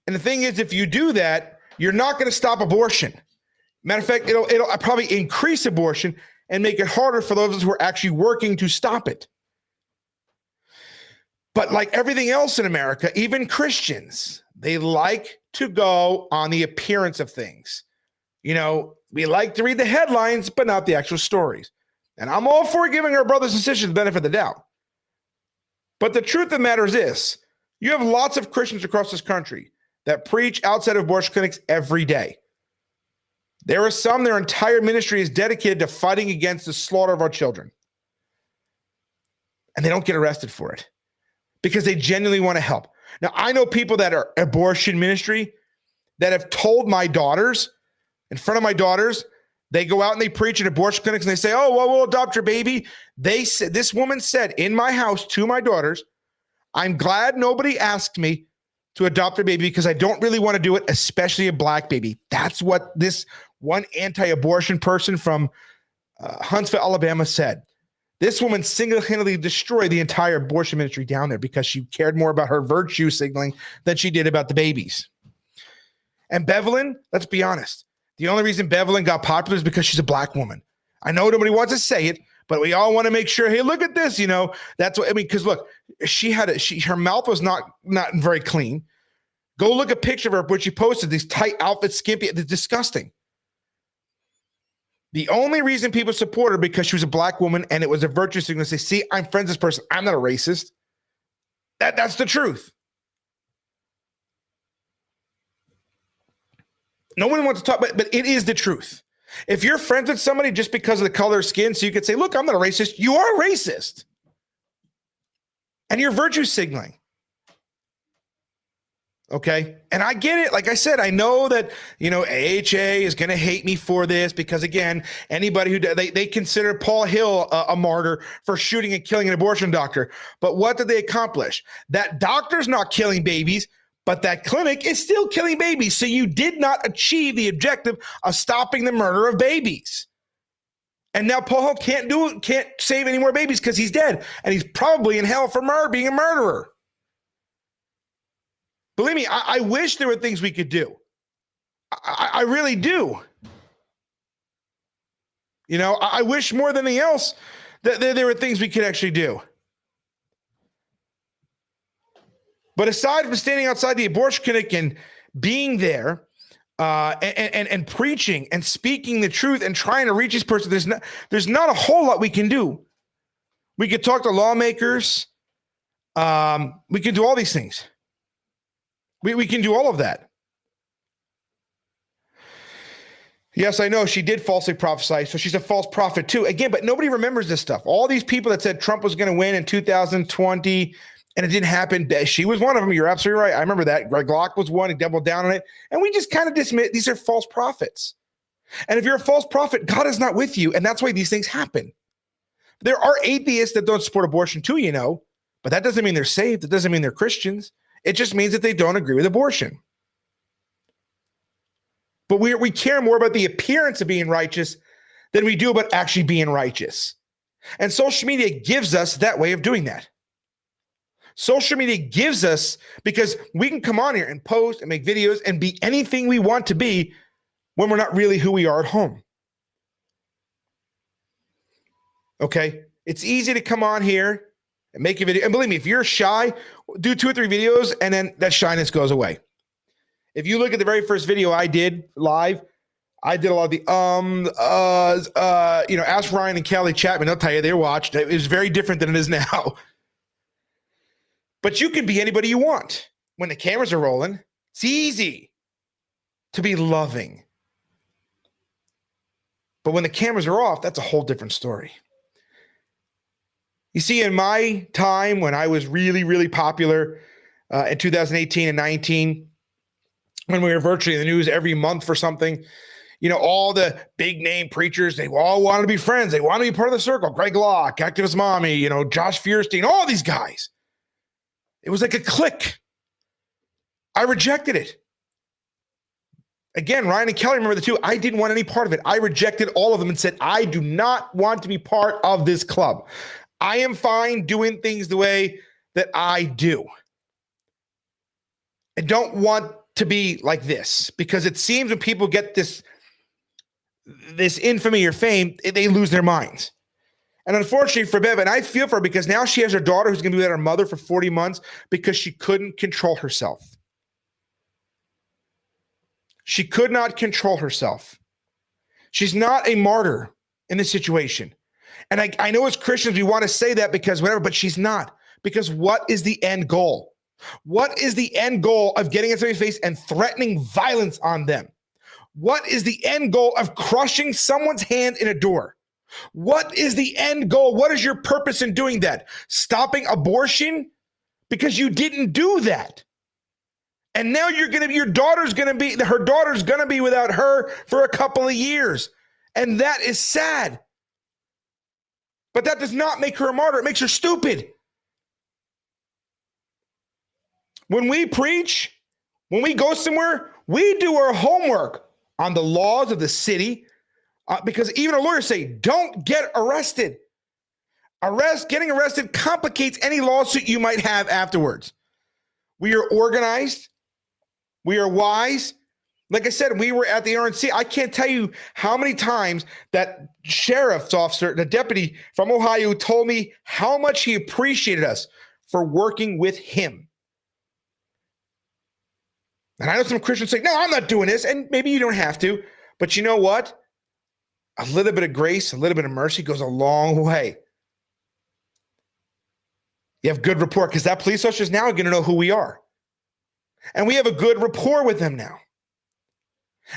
And the thing is, if you do that, you're not going to stop abortion. Matter of fact, it'll probably increase abortion and make it harder for those who are actually working to stop it. But like everything else in America, even Christians, they like to go on the appearance of things. You know, we like to read the headlines, but not the actual stories. And I'm all for giving our brothers and sisters the benefit of the doubt. But the truth of the matter is this. You have lots of Christians across this country that preach outside of abortion clinics every day. There are some, their entire ministry is dedicated to fighting against the slaughter of our children. And they don't get arrested for it, because they genuinely want to help. Now, I know people that are abortion ministry that have told my daughters, in front of my daughters, they go out and they preach in abortion clinics and they say, oh, well, we'll adopt your baby. They said, this woman said in my house to my daughters, I'm glad nobody asked me to adopt their baby because I don't really want to do it, especially a black baby. That's what this one anti-abortion person from Huntsville, Alabama said. This woman single-handedly destroyed the entire abortion ministry down there because she cared more about her virtue signaling than she did about the babies. And Bevelin, let's be honest. The only reason Bevelin got popular is because she's a black woman. I know nobody wants to say it, but we all want to make sure, hey, look at this, you know. That's what I mean, because look, her mouth was not very clean. Go look a picture of her when she posted these tight outfits, skimpy, it's disgusting. The only reason people support her because she was a black woman and it was a virtue signal to say, see, I'm friends with this person. I'm not a racist. That's the truth. No one wants to talk, but it is the truth. If you're friends with somebody just because of the color of skin, so you could say, look, I'm not a racist. You are a racist. And you're virtue signaling. Okay. And I get it. Like I said, I know that, you know, AHA is going to hate me for this because, again, anybody who they consider Paul Hill a martyr for shooting and killing an abortion doctor. But what did they accomplish? That doctor's not killing babies, but that clinic is still killing babies. So you did not achieve the objective of stopping the murder of babies. And now Paul Hill can't save any more babies because he's dead. And he's probably in hell for being a murderer. Believe me, I wish there were things we could do. I really do. You know, I wish more than anything else that there were things we could actually do. But aside from standing outside the abortion clinic and being there and preaching and speaking the truth and trying to reach this person, there's not a whole lot we can do. We could talk to lawmakers. We can do all these things. We can do all of that. Yes, I know she did falsely prophesy, so she's a false prophet too. Again, but nobody remembers this stuff. All these people that said Trump was going to win in 2020 and it didn't happen, she was one of them. You're absolutely right. I remember that. Greg Locke was one. He doubled down on it. And we just kind of dismiss these are false prophets. And if you're a false prophet, God is not with you. And that's why these things happen. There are atheists that don't support abortion too, you know, but that doesn't mean they're saved. It doesn't mean they're Christians. It just means that they don't agree with abortion. But we care more about the appearance of being righteous than we do about actually being righteous. And social media gives us that way of doing that. Social media gives us, because we can come on here and post and make videos and be anything we want to be when we're not really who we are at home. Okay? It's easy to come on here and make a video. And believe me, if you're shy, do 2 or 3 videos and then that shyness goes away. If you look at the very first video I did live, I did a lot of the ask Ryan and Kelly Chapman. They'll tell you they watched. It was very different than it is now. But you can be anybody you want. When the cameras are rolling, it's easy to be loving. But when the cameras are off, that's a whole different story. You see, in my time when I was really, really popular in 2018 and 19, when we were virtually in the news every month for something, all the big name preachers, they all wanted to be friends. They wanted to be part of the circle. Greg Locke, Activist Mommy, Josh Feuerstein, all these guys. It was like a clique. I rejected it. Again, Ryan and Kelly, remember the two. I didn't want any part of it. I rejected all of them and said, I do not want to be part of this club. I am fine doing things the way that I do. I don't want to be like this, because it seems when people get this infamy or fame, they lose their minds. And unfortunately for Bev, and I feel for her because now she has her daughter who's going to be with her mother for 40 months because she couldn't control herself. She could not control herself. She's not a martyr in this situation. And I know as Christians, we want to say that because whatever, but she's not. Because what is the end goal? What is the end goal of getting in somebody's face and threatening violence on them? What is the end goal of crushing someone's hand in a door? What is the end goal? What is your purpose in doing that? Stopping abortion? Because you didn't do that. And now her daughter's going to be without her for a couple of years. And that is sad. But that does not make her a martyr. It makes her stupid. When we preach, when we go somewhere, we do our homework on the laws of the city, because even our lawyers say, don't get arrested. Getting arrested complicates any lawsuit you might have afterwards. We are organized. We are wise. Like I said, we were at the RNC. I can't tell you how many times that sheriff's officer, the deputy from Ohio, told me how much he appreciated us for working with him. And I know some Christians say, no, I'm not doing this. And maybe you don't have to. But you know what? A little bit of grace, a little bit of mercy goes a long way. You have good rapport because that police officer is now going to know who we are. And we have a good rapport with them now.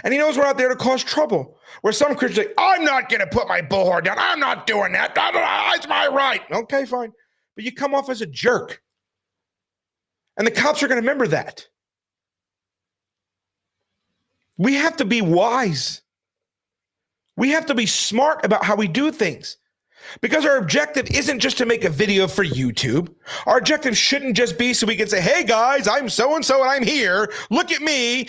And he knows we're out there to cause trouble. Where some Christians say, I'm not going to put my bullhorn down. I'm not doing that. It's my right. Okay, fine. But you come off as a jerk. And the cops are going to remember that. We have to be wise. We have to be smart about how we do things. Because our objective isn't just to make a video for YouTube. Our objective shouldn't just be so we can say, hey guys, I'm so-and-so and I'm here. Look at me,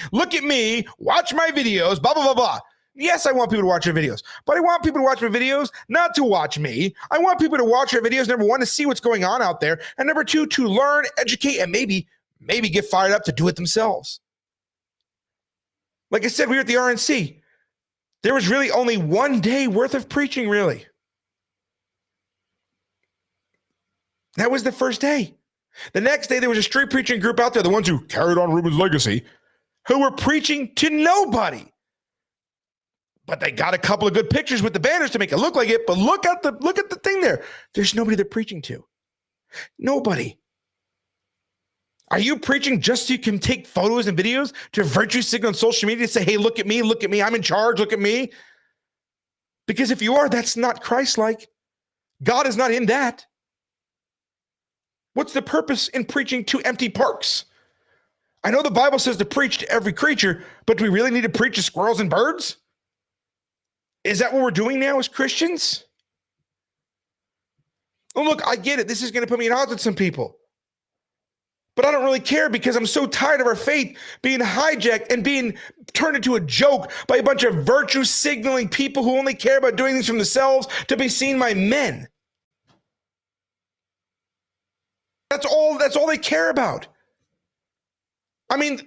watch my videos, blah, blah, blah, blah. Yes, I want people to watch your videos, but I want people to watch my videos not to watch me. I want people to watch your videos, number one, to see what's going on out there, and number two, to learn, educate, and maybe get fired up to do it themselves. Like I said, we were at the RNC. There was really only one day worth of preaching, really. That was the first day. The next day, there was a street preaching group out there, the ones who carried on Reuben's legacy, who were preaching to nobody. But they got a couple of good pictures with the banners to make it look like it. But look at the thing there. There's nobody they're preaching to. Nobody. Are you preaching just so you can take photos and videos to virtue signal on social media to say, hey, look at me, I'm in charge, look at me? Because if you are, that's not Christ-like. God is not in that. What's the purpose in preaching to empty parks? I know the Bible says to preach to every creature, but do we really need to preach to squirrels and birds? Is that what we're doing now as Christians? Oh, look, I get it. This is going to put me at odds with some people. But I don't really care because I'm so tired of our faith being hijacked and being turned into a joke by a bunch of virtue signaling people who only care about doing things for themselves to be seen by men. That's all they care about. I mean,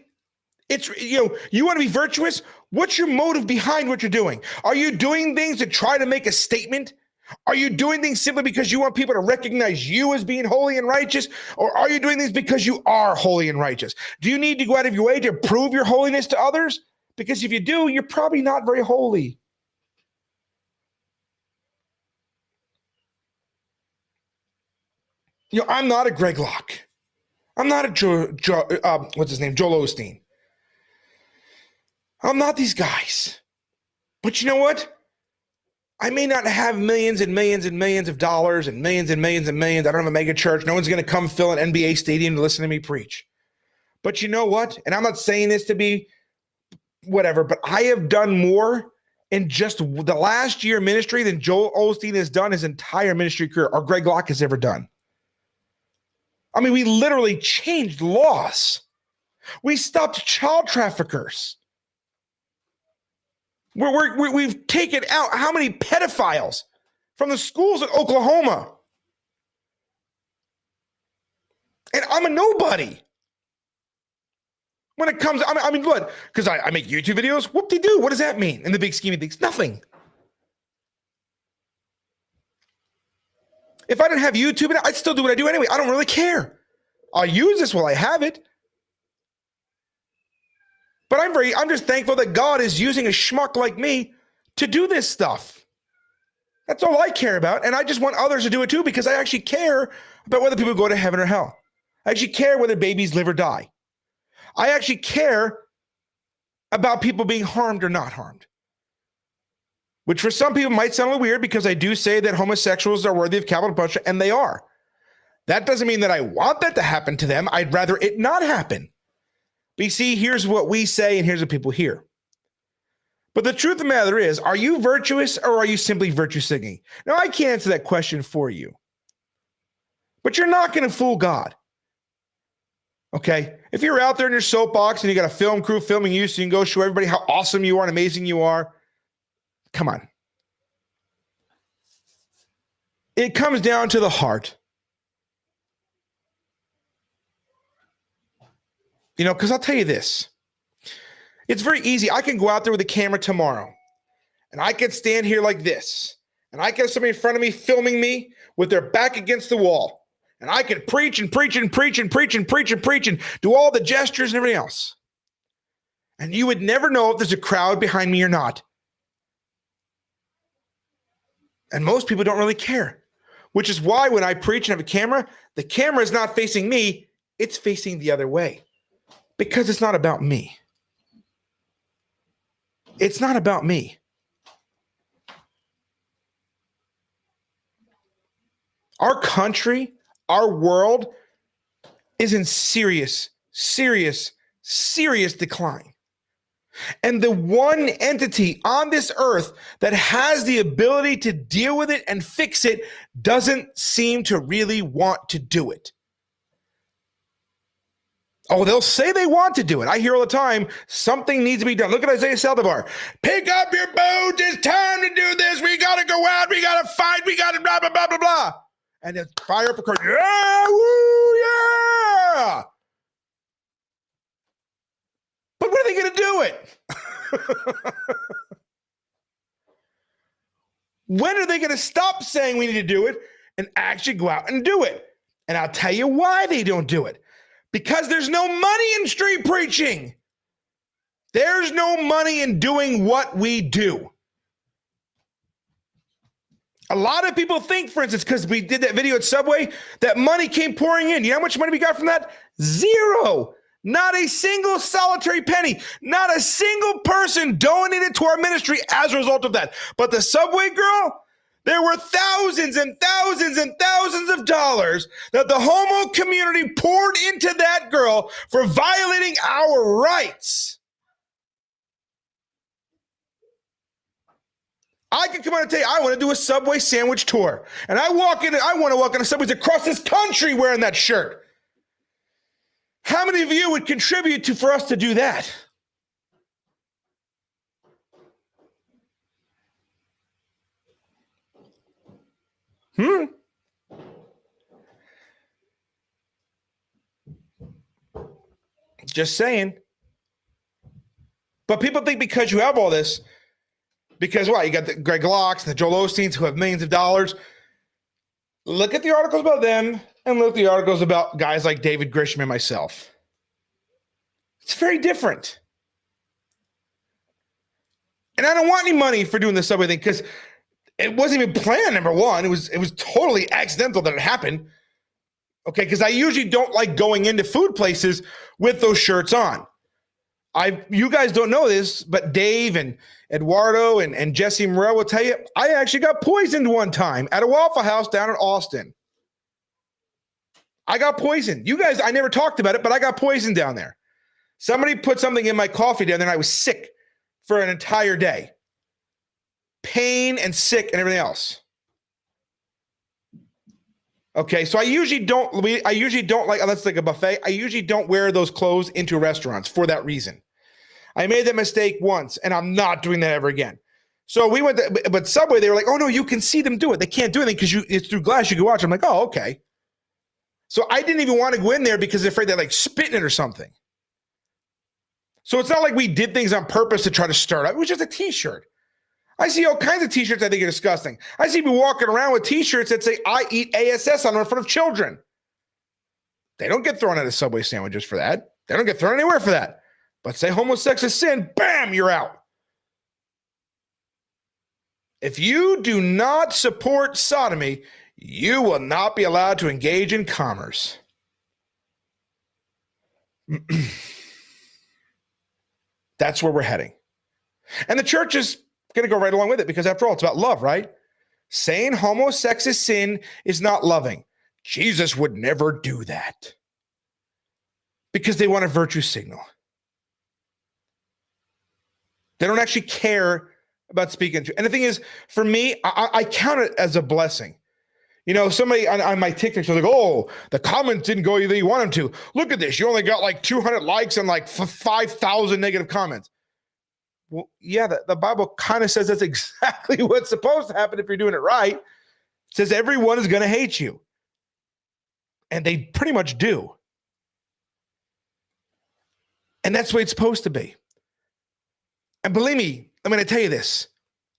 it's, you want to be virtuous? What's your motive behind what you're doing? Are you doing things to try to make a statement? Are you doing things simply because you want people to recognize you as being holy and righteous? Or are you doing things because you are holy and righteous? Do you need to go out of your way to prove your holiness to others? Because if you do, you're probably not very holy. I'm not a Greg Locke. I'm not a what's his name? Joel Osteen. I'm not these guys. But you know what? I may not have millions and millions and millions of dollars and millions and millions and millions. I don't have a mega church. No one's going to come fill an NBA stadium to listen to me preach. But you know what? And I'm not saying this to be whatever, but I have done more in just the last year ministry than Joel Osteen has done his entire ministry career, or Greg Locke has ever done. I mean, we literally changed laws. We stopped child traffickers. We've taken out how many pedophiles from the schools in Oklahoma. And I'm a nobody. When it comes, I mean, what? Because I make YouTube videos? Whoop-de-doo. What does that mean in the big scheme of things? Nothing. If I didn't have YouTube, I'd still do what I do anyway. I don't really care. I'll use this while I have it. But I'm just thankful that God is using a schmuck like me to do this stuff. That's all I care about. And I just want others to do it too, because I actually care about whether people go to heaven or hell. I actually care whether babies live or die. I actually care about people being harmed or not harmed. Which for some people might sound a little weird, because I do say that homosexuals are worthy of capital punishment, and they are. That doesn't mean that I want that to happen to them. I'd rather it not happen. But you see, here's what we say and here's what people hear. But the truth of the matter is, are you virtuous or are you simply virtue signaling? Now, I can't answer that question for you. But you're not going to fool God. Okay? If you're out there in your soapbox and you got a film crew filming you so you can go show everybody how awesome you are and amazing you are, come on. It comes down to the heart. Because I'll tell you this. It's very easy. I can go out there with a camera tomorrow, and I can stand here like this, and I can have somebody in front of me filming me with their back against the wall, and I can preach and preach and preach and preach and preach and preach and do all the gestures and everything else. And you would never know if there's a crowd behind me or not. And most people don't really care, which is why when I preach and have a camera, the camera is not facing me, it's facing the other way. Because it's not about me. It's not about me. Our country, our world is in serious, serious, serious decline. And the one entity on this earth that has the ability to deal with it and fix it doesn't seem to really want to do it. Oh, they'll say they want to do it. I hear all the time, something needs to be done. Look at Isaiah Saldivar. Pick up your boat. It's time to do this. We got to go out. We got to fight. We got to blah, blah, blah, blah, blah. And then fire up a car. Yeah, woo, yeah. But when are they going to do it? When are they going to stop saying we need to do it and actually go out and do it? And I'll tell you why they don't do it. Because there's no money in street preaching. There's no money in doing what we do. A lot of people think, for instance, because we did that video at Subway, that money came pouring in. You know how much money we got from that? Zero. Not a single solitary penny. Not a single person donated to our ministry as a result of that. But the Subway girl, there were thousands and thousands and thousands of dollars that the homo community poured into that girl for violating our rights. I could come out and tell you, I want to do a Subway sandwich tour. And I want to walk into Subways across this country wearing that shirt. How many of you would contribute for us to do that? Just saying. But people think because you have all this, because what? You got the Greg Locks and the Joel Osteens who have millions of dollars. Look at the articles about them and look at the articles about guys like David Grisham and myself. It's very different. And I don't want any money for doing the subway thing because it wasn't even planned, number one. It was totally accidental that it happened. Okay, because I usually don't like going into food places with those shirts on. You guys don't know this, but Dave and Eduardo and Jesse Morel will tell you, I actually got poisoned one time at a Waffle House down in Austin. I got poisoned. You guys, I never talked about it, but I got poisoned down there. Somebody put something in my coffee down there and I was sick for an entire day. Pain and sick and everything else. Okay, so I usually don't like, unless it's like a buffet, I usually don't wear those clothes into restaurants for that reason. I made that mistake once, and I'm not doing that ever again. So we went to, but Subway, they were like, oh no, you can see them do it. They can't do anything because it's through glass, you can watch. I'm like, oh, okay. So I didn't even want to go in there because they're afraid they're like spitting it or something. So it's not like we did things on purpose to try to stir it up. It was just a t-shirt. I see all kinds of t-shirts I think are disgusting. I see people walking around with t-shirts that say, I eat ASS on in front of children. They don't get thrown out of Subway sandwiches for that. They don't get thrown anywhere for that. But say homosex is sin, bam, you're out. If you do not support sodomy, you will not be allowed to engage in commerce. That's where we're heading. And the church is going to go right along with it because after all, it's about love, right? Saying homosex is sin is not loving. Jesus would never do that because they want a virtue signal. They don't actually care about speaking to. And the thing is, for me, I count it as a blessing. You know, somebody on my TikTok was like, oh, the comments didn't go either you want them to. Look at this. You only got like 200 likes and like 5,000 negative comments. Well, yeah, the Bible kind of says that's exactly what's supposed to happen if you're doing it right. It says everyone is going to hate you. And they pretty much do. And that's the way it's supposed to be. And believe me, I'm going to tell you this.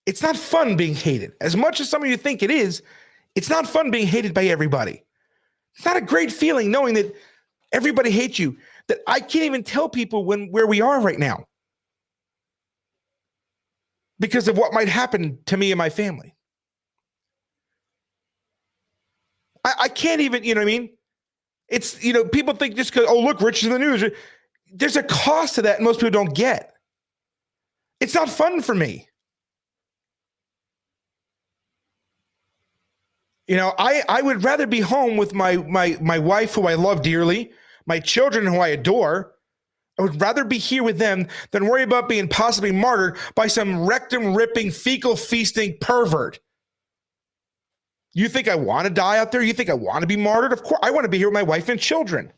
It's not fun being hated. As much as some of you think it is, it's not fun being hated by everybody. It's not a great feeling knowing that everybody hates you, that I can't even tell people where we are right now because of what might happen to me and my family. I can't even, you know what I mean? It's, you know, people think just because, oh, look, Rich is in the news. There's a cost to that and most people don't get. It's not fun for me. You know, I would rather be home with my wife, who I love dearly, my children, who I adore. I would rather be here with them than worry about being possibly martyred by some rectum-ripping, fecal-feasting pervert. You think I want to die out there? You think I want to be martyred? Of course, I want to be here with my wife and children.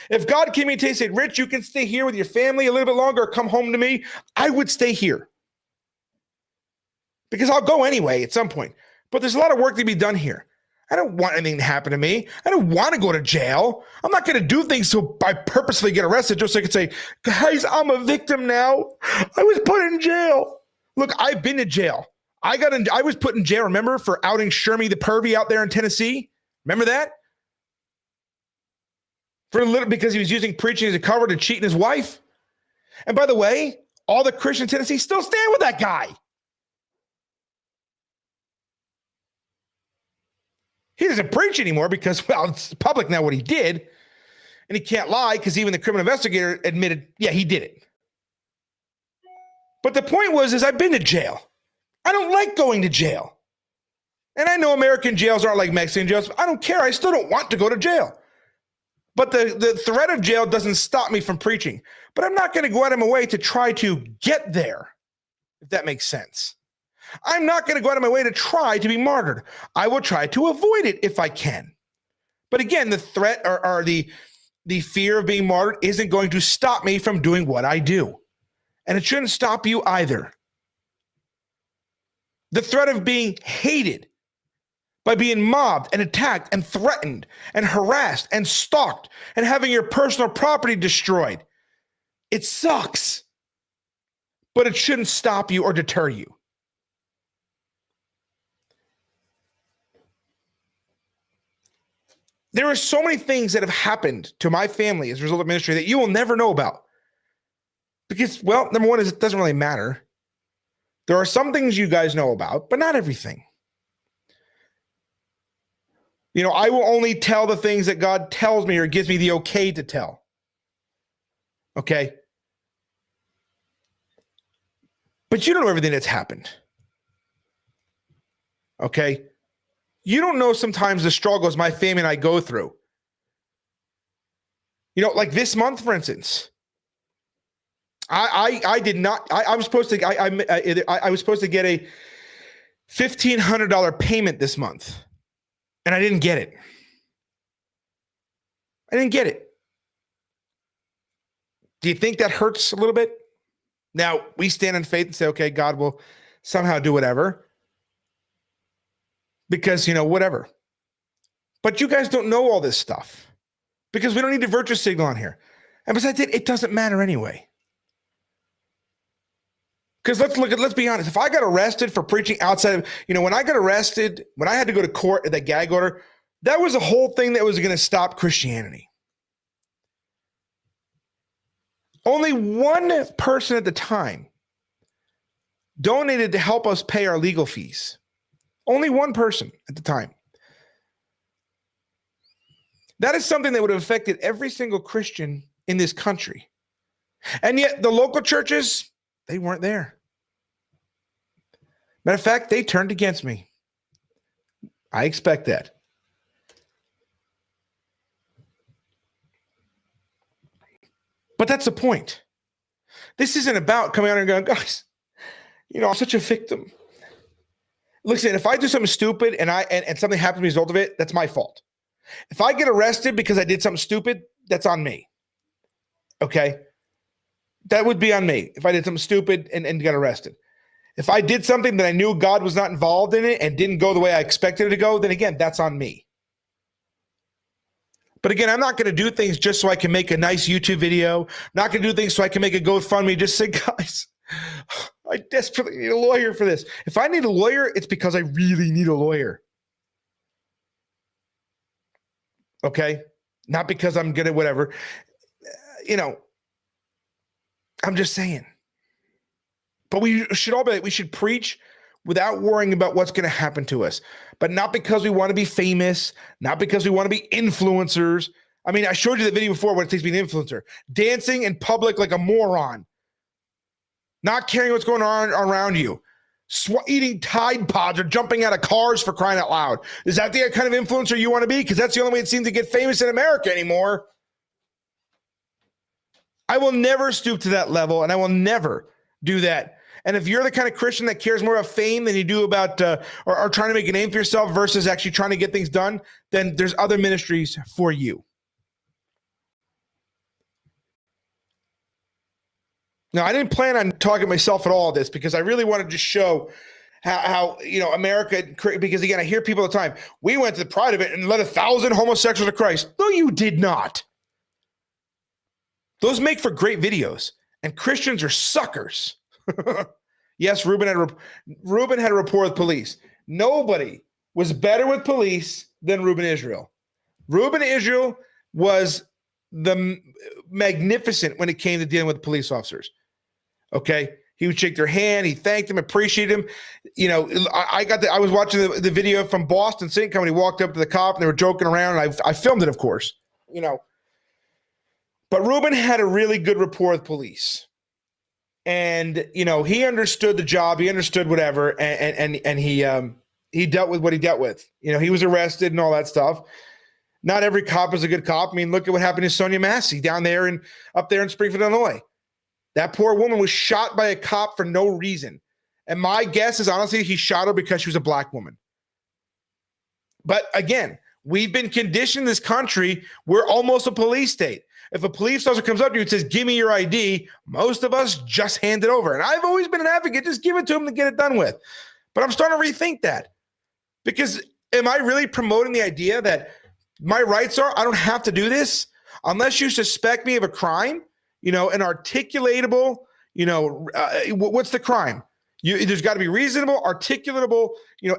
If God came in today and said, Rich, you can stay here with your family a little bit longer or come home to me, I would stay here. Because I'll go anyway at some point. But there's a lot of work to be done here. I don't want anything to happen to me. I don't want to go to jail. I'm not going to do things so I purposely get arrested just so I can say, guys, I'm a victim now. I was put in jail. Look, I've been to jail. I was put in jail, remember, for outing Shermy the pervy out there in Tennessee? Remember that? For a little, because he was using preaching as a cover to cheat on his wife. And by the way, all the Christians in Tennessee still stand with that guy. He doesn't preach anymore because, well, it's public now what he did. And he can't lie because even the criminal investigator admitted, yeah, he did it. But the point is I've been to jail. I don't like going to jail. And I know American jails aren't like Mexican jails. I don't care. I still don't want to go to jail. But the threat of jail doesn't stop me from preaching. But I'm not going to go out of my way to try to get there, if that makes sense. I'm not going to go out of my way to try to be martyred. I will try to avoid it if I can. But again, the threat or the fear of being martyred isn't going to stop me from doing what I do. And it shouldn't stop you either. The threat of being hated by being mobbed and attacked and threatened and harassed and stalked and having your personal property destroyed It sucks, but it shouldn't stop you or deter you. There are so many things that have happened to my family as a result of ministry that you will never know about. Because, well, number one is it doesn't really matter. There are some things you guys know about, but not everything. You know, I will only tell the things that God tells me or gives me the okay to tell. Okay? But you don't know everything that's happened. Okay? You don't know sometimes the struggles my family and I go through. You know, like this month, for instance, I did not. I was supposed to. I was supposed to get a $1,500 payment this month, and I didn't get it. I didn't get it. Do you think that hurts a little bit? Now we stand in faith and say, okay, God will somehow do whatever, because whatever. But you guys don't know all this stuff because we don't need a virtue signal on here, and besides it doesn't matter anyway. Because let's be honest. If I got arrested for preaching outside of, when I got arrested, when I had to go to court at that gag order, that was a whole thing that was going to stop Christianity. Only one person at the time donated to help us pay our legal fees. Only one person at the time. That is something that would have affected every single Christian in this country. And yet the local churches, they weren't there. Matter of fact, they turned against me. I expect that. But that's the point. This isn't about coming out and going, guys, I'm such a victim. Listen, if I do something stupid and something happens as a result of it, that's my fault. If I get arrested because I did something stupid, that's on me. Okay? That would be on me if I did something stupid and got arrested. If I did something that I knew God was not involved in it and didn't go the way I expected it to go, then again, that's on me. But again, I'm not going to do things just so I can make a nice YouTube video. I'm not going to do things so I can make a GoFundMe. Just say, guys, I desperately need a lawyer for this. If I need a lawyer, it's because I really need a lawyer. Okay? Not because I'm good at whatever. I'm just saying. But we should preach without worrying about what's going to happen to us. But not because we want to be famous, not because we want to be influencers. I mean, I showed you the video before what it takes to be an influencer. Dancing in public like a moron. Not caring what's going on around you. Eating Tide Pods or jumping out of cars for crying out loud. Is that the kind of influencer you want to be? Because that's the only way it seems to get famous in America anymore. I will never stoop to that level, and I will never do that. And if you're the kind of Christian that cares more about fame than you do about or trying to make a name for yourself versus actually trying to get things done, then there's other ministries for you. Now, I didn't plan on talking myself at all this because I really wanted to show how America, because again, I hear people all the time, we went to the pride event and led 1,000 homosexuals to Christ. No, you did not. Those make for great videos, and Christians are suckers. Yes, Reuben had a rapport with police. Nobody was better with police than Reuben Israel. Reuben Israel was the magnificent when it came to dealing with police officers. Okay, he would shake their hand, he thanked them, appreciated him. I was watching the video from Boston Sitcom when he walked up to the cop and they were joking around, and I filmed it, of course. But Reuben had a really good rapport with police. And, he understood the job. He understood whatever. And he dealt with what he dealt with. He was arrested and all that stuff. Not every cop is a good cop. I mean, look at what happened to Sonia Massey up there in Springfield, Illinois. That poor woman was shot by a cop for no reason. And my guess is, honestly, he shot her because she was a black woman. But again, we've been conditioned in this country. We're almost a police state. If a police officer comes up to you and says, give me your ID, most of us just hand it over. And I've always been an advocate, just give it to them to get it done with. But I'm starting to rethink that. Because am I really promoting the idea that my rights are, I don't have to do this? Unless you suspect me of a crime, an articulatable, what's the crime? There's got to be reasonable, articulatable,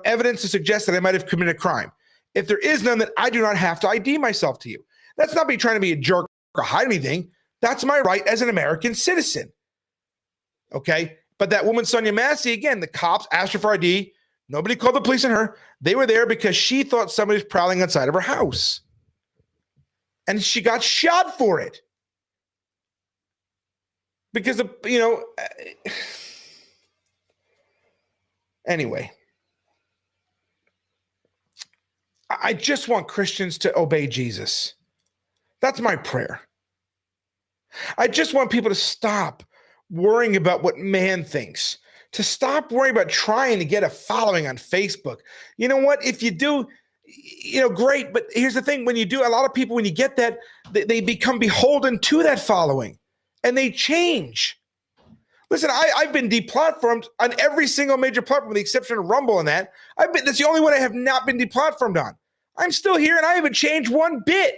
evidence to suggest that I might have committed a crime. If there is none, then I do not have to ID myself to you. That's not me trying to be a jerk or hide anything. That's my right as an American citizen. Okay? But that woman, Sonia Massey, again, the cops asked her for ID. Nobody called the police on her. They were there because she thought somebody was prowling outside of her house. And she got shot for it. Because anyway, I just want Christians to obey Jesus. That's my prayer. I just want people to stop worrying about what man thinks, to stop worrying about trying to get a following on Facebook. You know what? If you do, great. But here's the thing. When you do, a lot of people, when you get that, they become beholden to that following and they change. Listen, I've been deplatformed on every single major platform, with the exception of Rumble and that. That's the only one I have not been deplatformed on. I'm still here and I haven't changed one bit.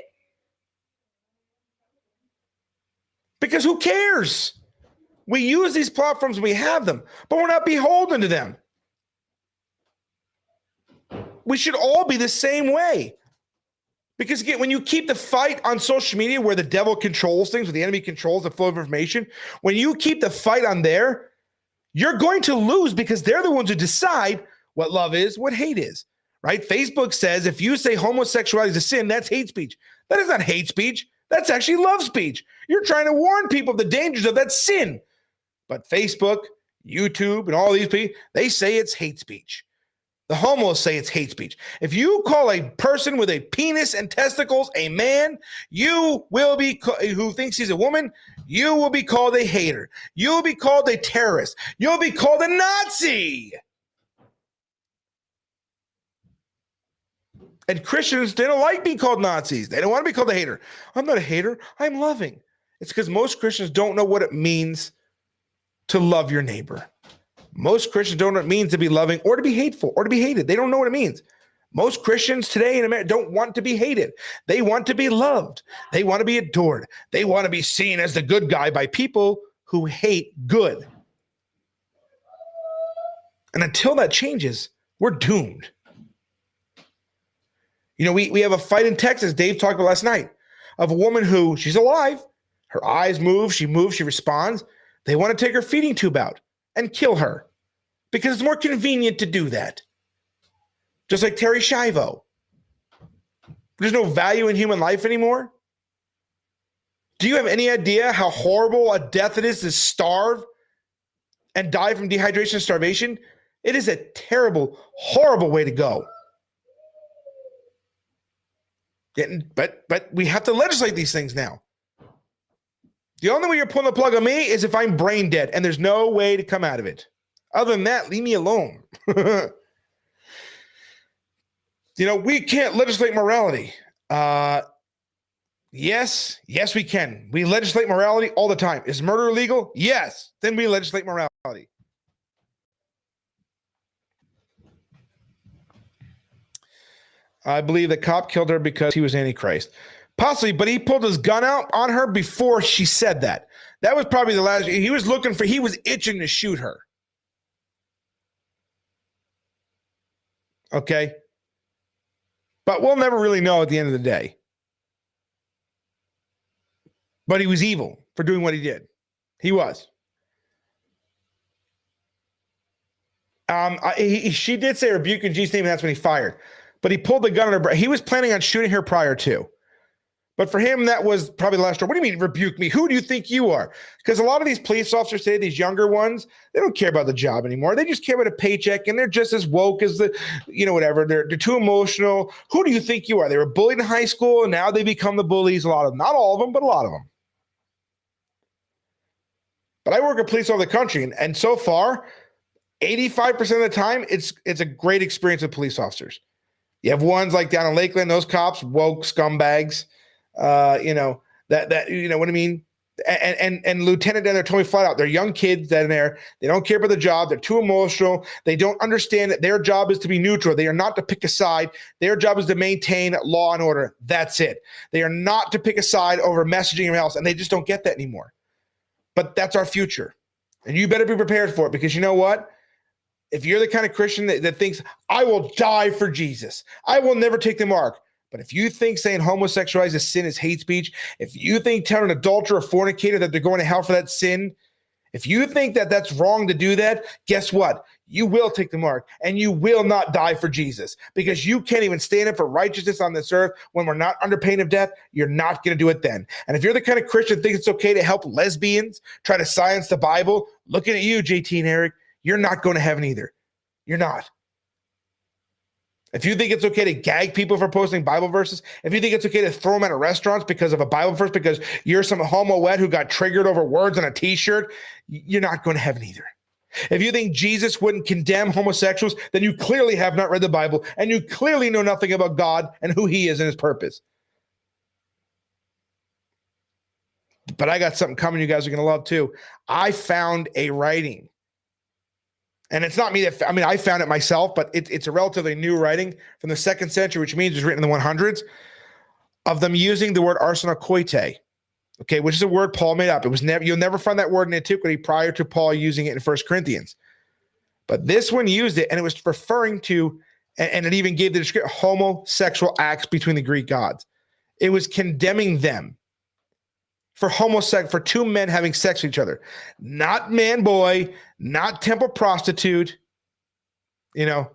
Because who cares? We use these platforms, we have them, but we're not beholden to them. We should all be the same way. Because again, when you keep the fight on social media where the devil controls things, where the enemy controls the flow of information, when you keep the fight on there, you're going to lose because they're the ones who decide what love is, what hate is, right? Facebook says if you say homosexuality is a sin, that's hate speech. That is not hate speech. That's actually love speech. You're trying to warn people of the dangers of that sin. But Facebook, YouTube, and all these people, they say it's hate speech. The homos say it's hate speech. If you call a person with a penis and testicles a man, you will be, who thinks he's a woman, you will be called a hater. You will be called a terrorist. You'll be called a Nazi. And Christians, they don't like being called Nazis. They don't want to be called a hater. I'm not a hater. I'm loving. It's because most Christians don't know what it means to love your neighbor. Most Christians don't know what it means to be loving or to be hateful or to be hated. They don't know what it means. Most Christians today in America don't want to be hated. They want to be loved. They want to be adored. They want to be seen as the good guy by people who hate good. And until that changes, we're doomed. We have a fight in Texas, Dave talked about last night, of a woman who, she's alive. Her eyes move, she responds. They want to take her feeding tube out and kill her because it's more convenient to do that. Just like Terry Schiavo. There's no value in human life anymore. Do you have any idea how horrible a death it is to starve and die from dehydration and starvation? It is a terrible, horrible way to go. But we have to legislate these things now. The only way you're pulling the plug on me is if I'm brain dead, and there's no way to come out of it. Other than that, leave me alone. We can't legislate morality. Yes, we can. We legislate morality all the time. Is murder illegal? Yes. Then we legislate morality. I believe the cop killed her because he was Antichrist. Possibly, but he pulled his gun out on her before she said that. That was probably the last. He was itching to shoot her. Okay. But we'll never really know at the end of the day. But he was evil for doing what he did. He was. She did say rebuke in Jesus' name, and that's when he fired. But he pulled the gun on her. He was planning on shooting her prior to. But for him, that was probably the last straw. What do you mean rebuke me? Who do you think you are? Because a lot of these police officers today, these younger ones, they don't care about the job anymore. They just care about a paycheck, and they're just as woke as whatever. They're too emotional. Who do you think you are? They were bullied in high school, and now they become the bullies. A lot of them. Not all of them, but a lot of them. But I work at police all over the country, and so far, 85% of the time, it's a great experience with police officers. You have ones like down in Lakeland, those cops, woke scumbags. You know what I mean? And Lieutenant down there told me flat out, they're young kids down there. They don't care about the job. They're too emotional. They don't understand that their job is to be neutral. They are not to pick a side. Their job is to maintain law and order. That's it. They are not to pick a side over messaging or else. And they just don't get that anymore. But that's our future. And you better be prepared for it, because you know what? If you're the kind of Christian that thinks, I will die for Jesus, I will never take the mark. But if you think saying homosexuality is sin is hate speech, if you think telling an adulterer or fornicator that they're going to hell for that sin, if you think that that's wrong to do that, guess what? You will take the mark, and you will not die for Jesus, because you can't even stand up for righteousness on this earth when we're not under pain of death. You're not going to do it then. And if you're the kind of Christian that thinks it's okay to help lesbians try to science the Bible, looking at you, JT and Eric, you're not going to heaven either. You're not. If you think it's okay to gag people for posting Bible verses, if you think it's okay to throw them out of restaurants because of a Bible verse, because you're some homo wet who got triggered over words on a t-shirt, you're not going to heaven either. If you think Jesus wouldn't condemn homosexuals, then you clearly have not read the Bible, and you clearly know nothing about God and who he is and his purpose. But I got something coming you guys are going to love too. I found a writing. And it's not me I found it myself, but it's a relatively new writing from the 2nd century, which means it was written in the 100s, of them using the word arsenokoite, okay, which is a word Paul made up. It was never, you'll never find that word in antiquity prior to Paul using it in 1 Corinthians. But this one used it, and it was referring to, and it even gave the description, homosexual acts between the Greek gods. It was condemning them for two men having sex with each other. Not man boy, not temple prostitute, you know.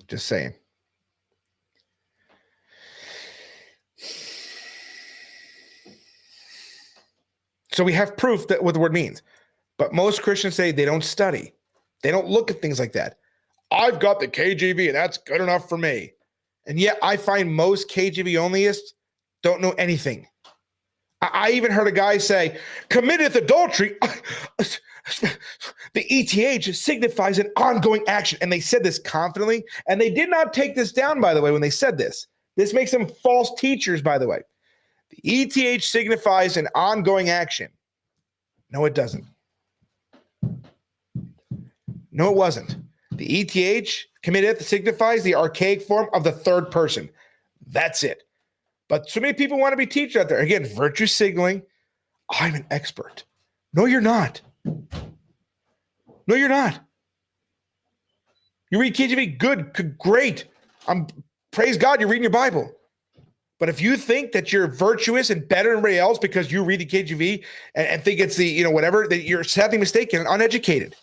Just saying. So we have proof that what the word means. But most Christians say they don't study. They don't look at things like that. I've got the KJV and that's good enough for me. And yet I find most KJV onlyists don't know anything. I even heard a guy say, committeth adultery. The ETH signifies an ongoing action. And they said this confidently. And they did not take this down, by the way, when they said this. This makes them false teachers, by the way. The ETH signifies an ongoing action. No, it doesn't. No, it wasn't. The ETH, committeth, signifies the archaic form of the third person. That's it. But so many people want to be teachers out there. Again, virtue signaling. I'm an expert. No, you're not. No, you're not. You read KJV, good, great. Praise God, you're reading your Bible. But if you think that you're virtuous and better than everybody else because you read the KJV and think it's the, whatever, that you're sadly mistaken and uneducated.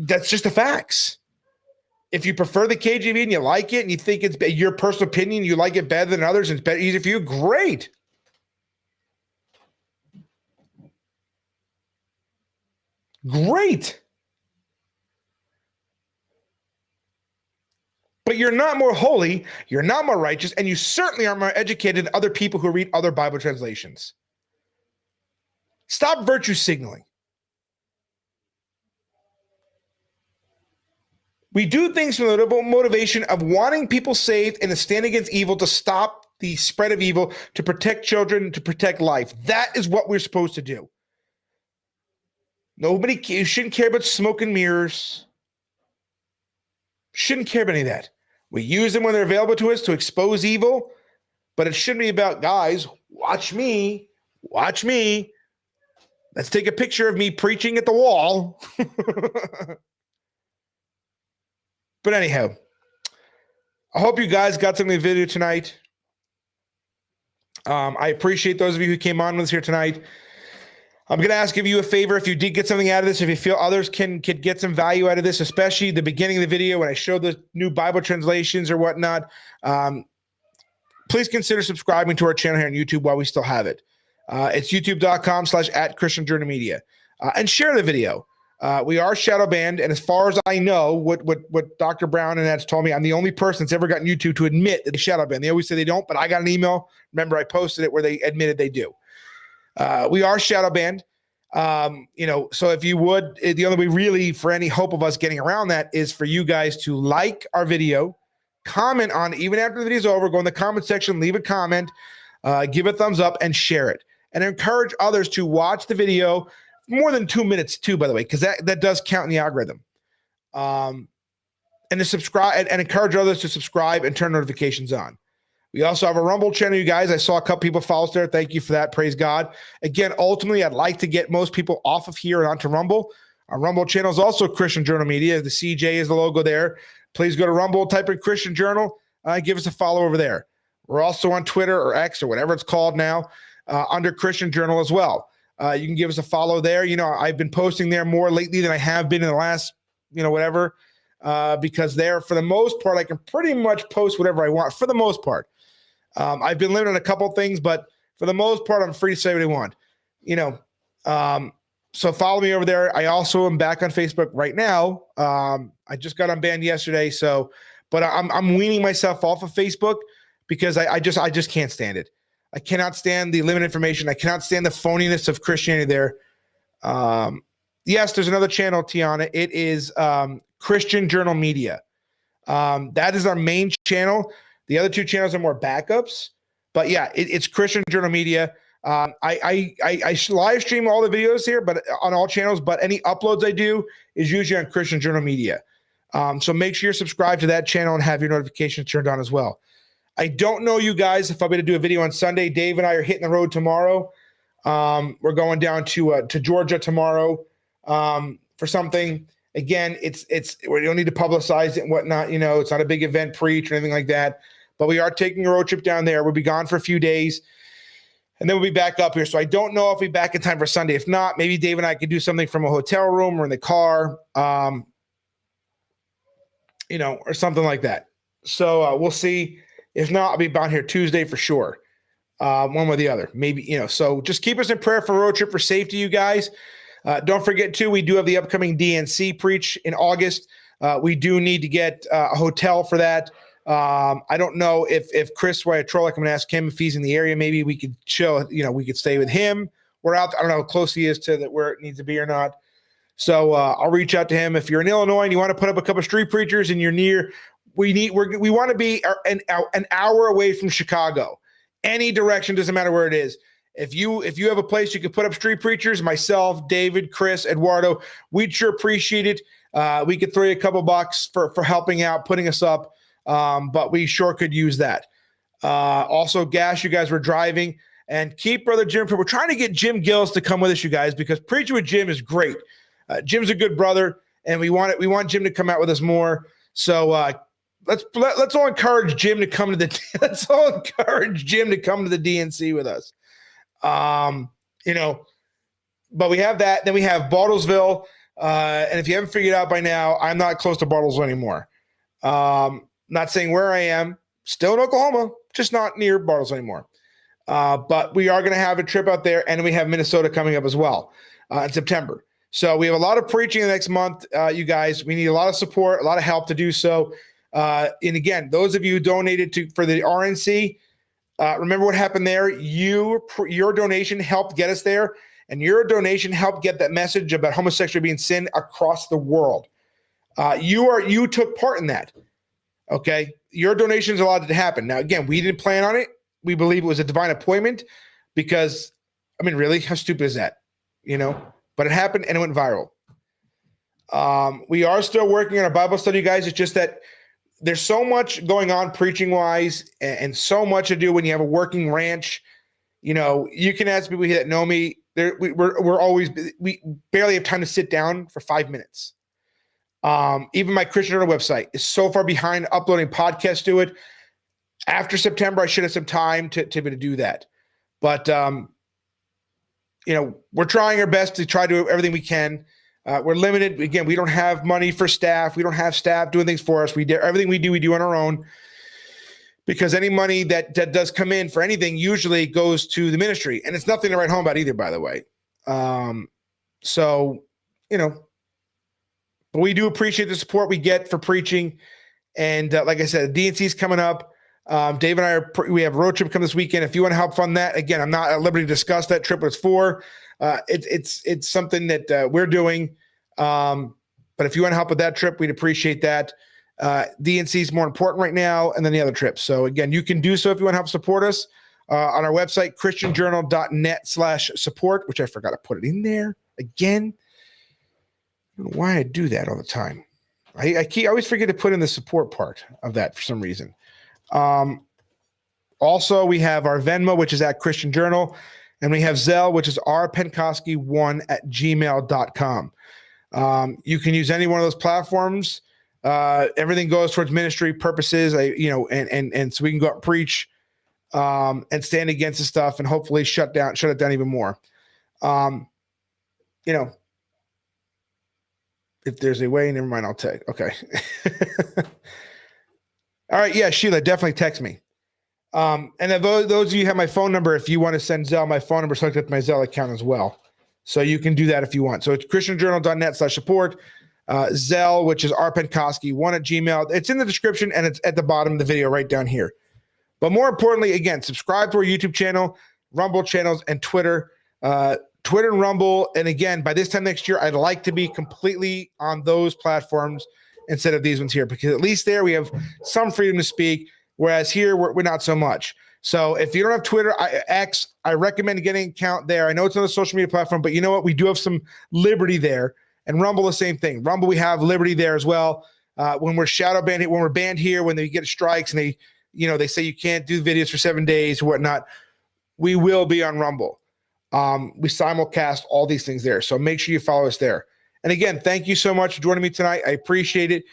That's just the facts. If you prefer the KJV and you like it and you think it's your personal opinion, you like it better than others, and it's better, easier for you, great. Great. But you're not more holy, you're not more righteous, and you certainly are more educated than other people who read other Bible translations. Stop virtue signaling. We do things from the motivation of wanting people saved and to stand against evil, to stop the spread of evil, to protect children, to protect life. That is what we're supposed to do. You shouldn't care about smoke and mirrors. Shouldn't care about any of that. We use them when they're available to us to expose evil, but it shouldn't be about, guys, watch me. Let's take a picture of me preaching at the wall. But anyhow, I hope you guys got something in the video tonight. I appreciate those of you who came on with us here tonight. I'm going to ask of you a favor. If you did get something out of this, if you feel others can get some value out of this, especially the beginning of the video when I showed the new Bible translations or whatnot, please consider subscribing to our channel here on YouTube while we still have it. It's youtube.com/@ChristianJourneyMedia. And share the video. We are shadow banned, and as far as I know, what Dr. Brown and that's told me, I'm the only person that's ever gotten YouTube to admit that they shadow banned. They always say they don't, but I got an email. Remember, I posted it where they admitted they do. We are shadow banned. So if you would, the only way really for any hope of us getting around that is for you guys to like our video, comment on it, even after the video's over, go in the comment section, leave a comment, give a thumbs up, and share it. And encourage others to watch the video more than 2 minutes too, by the way, because that does count in the algorithm. And to subscribe and encourage others to subscribe and turn notifications on. We also have a Rumble channel, you guys. I saw a couple people follow us there. Thank you for that. Praise God. Again, ultimately, I'd like to get most people off of here and onto Rumble. Our Rumble channel is also Christian Journal Media. The CJ is the logo there. Please go to Rumble, type in Christian Journal, give us a follow over there. We're also on Twitter or X or whatever it's called now, under Christian Journal as well. You can give us a follow there. I've been posting there more lately than I have been in the last, whatever, because there, for the most part, I can pretty much post whatever I want for the most part. I've been limited on a couple of things, but for the most part, I'm free to say what I want. So follow me over there. I also am back on Facebook right now. I just got unbanned yesterday, but I'm weaning myself off of Facebook because I just can't stand it. I cannot stand the limited information. I cannot stand the phoniness of Christianity there. Yes, there's another channel, Tiana. It is Christian Journal Media. That is our main channel. The other two channels are more backups, but yeah, it's Christian Journal Media. I live stream all the videos here, but on all channels, but any uploads I do is usually on Christian Journal Media. So make sure you're subscribed to that channel and have your notifications turned on as well. I don't know, you guys, if I'm going to do a video on Sunday. Dave and I are hitting the road tomorrow. We're going down to Georgia tomorrow for something. Again, we don't need to publicize it and whatnot. It's not a big event preach or anything like that. But we are taking a road trip down there. We'll be gone for a few days, and then we'll be back up here. So I don't know if we'll be back in time for Sunday. If not, maybe Dave and I could do something from a hotel room or in the car, or something like that. So we'll see. If not, I'll be down here Tuesday for sure. One or the other, maybe, so just keep us in prayer for road trip for safety, you guys. Don't forget too, we do have the upcoming DNC preach in August. We do need to get a hotel for that. I don't know if Chris Wyatrolic, I'm going to ask him if he's in the area. Maybe we could chill, we could stay with him. We're out. I don't know how close he is to where it needs to be or not. So I'll reach out to him. If you're in Illinois and you want to put up a couple of street preachers and you're near, we want to be an hour away from Chicago. Any direction, doesn't matter where it is. If you have a place you could put up street preachers, myself, David, Chris, Eduardo, we'd sure appreciate it. We could throw you a couple bucks for helping out, putting us up. But we sure could use that. Also, gas, you guys were driving, and keep Brother Jim. We're trying to get Jim Gills to come with us, you guys, because preaching with Jim is great. Jim's a good brother, and we want Jim to come out with us more. So let's all encourage Jim to come to the DNC with us. But we have that. Then we have Bartlesville, and if you haven't figured out by now, I'm not close to Bartlesville anymore. Not saying where I am, still in Oklahoma, just not near Bartlesville anymore. But we are going to have a trip out there, and we have Minnesota coming up as well in September. So we have a lot of preaching the next month, you guys. We need a lot of support, a lot of help to do so. And again, those of you who donated for the RNC, remember what happened there. Your donation helped get us there, and your donation helped get that message about homosexuality being sin across the world. You took part in that. Okay, your donations allowed it to happen. Now, again, we didn't plan on it. We believe it was a divine appointment because, really, how stupid is that? But it happened and it went viral. We are still working on a Bible study, guys. It's just that there's so much going on preaching wise and so much to do when you have a working ranch. You can ask people that know me. We barely have time to sit down for 5 minutes. Even my Christian Journal website is so far behind uploading podcasts to it. After September, I should have some time to be able to do that. But, we're trying our best to try to do everything we can. We're limited. Again, we don't have money for staff. We don't have staff doing things for us. Everything we do on our own, because any money that does come in for anything usually goes to the ministry, and it's nothing to write home about either, by the way. But we do appreciate the support we get for preaching. And like I said, DNC is coming up. Dave and I we have a road trip come this weekend. If you want to help fund that, again, I'm not at liberty to discuss that trip, what it's for. It's something that we're doing. But if you want to help with that trip, we'd appreciate that. DNC is more important right now, and then the other trips. So again, you can do so if you want to help support us on our website, christianjournal.net/support, which I forgot to put it in there again. I don't know why I do that all the time. I always forget to put in the support part of that for some reason. Also, we have our Venmo, which is at Christian Journal, and we have Zelle, which is rpenkoski1@gmail.com. You can use any one of those platforms. Everything goes towards ministry purposes, and so we can go out and preach and stand against the stuff and hopefully shut it down even more. If there's a way, never mind, I'll take. Okay. All right. Yeah, Sheila, definitely text me. And if those of you have my phone number, if you want to send Zelle, my phone number is hooked up to my Zelle account as well. So you can do that if you want. So it's christianjournal.net/support. Zelle, which is rpenkoski1@gmail. It's in the description and it's at the bottom of the video right down here. But more importantly, again, subscribe to our YouTube channel, Rumble channels, and Twitter. Twitter and Rumble. And again, by this time next year, I'd like to be completely on those platforms instead of these ones here, because at least there we have some freedom to speak, whereas here we're not so much. So if you don't have Twitter, X, I recommend getting an account there. I know it's on a social media platform, but you know what? We do have some liberty there. And Rumble, the same thing. Rumble, we have liberty there as well. When we're shadow banned, when we're banned here, when they get strikes and they say you can't do videos for 7 days or whatnot, we will be on Rumble. We simulcast all these things there. So make sure you follow us there. And again, thank you so much for joining me tonight. I appreciate it.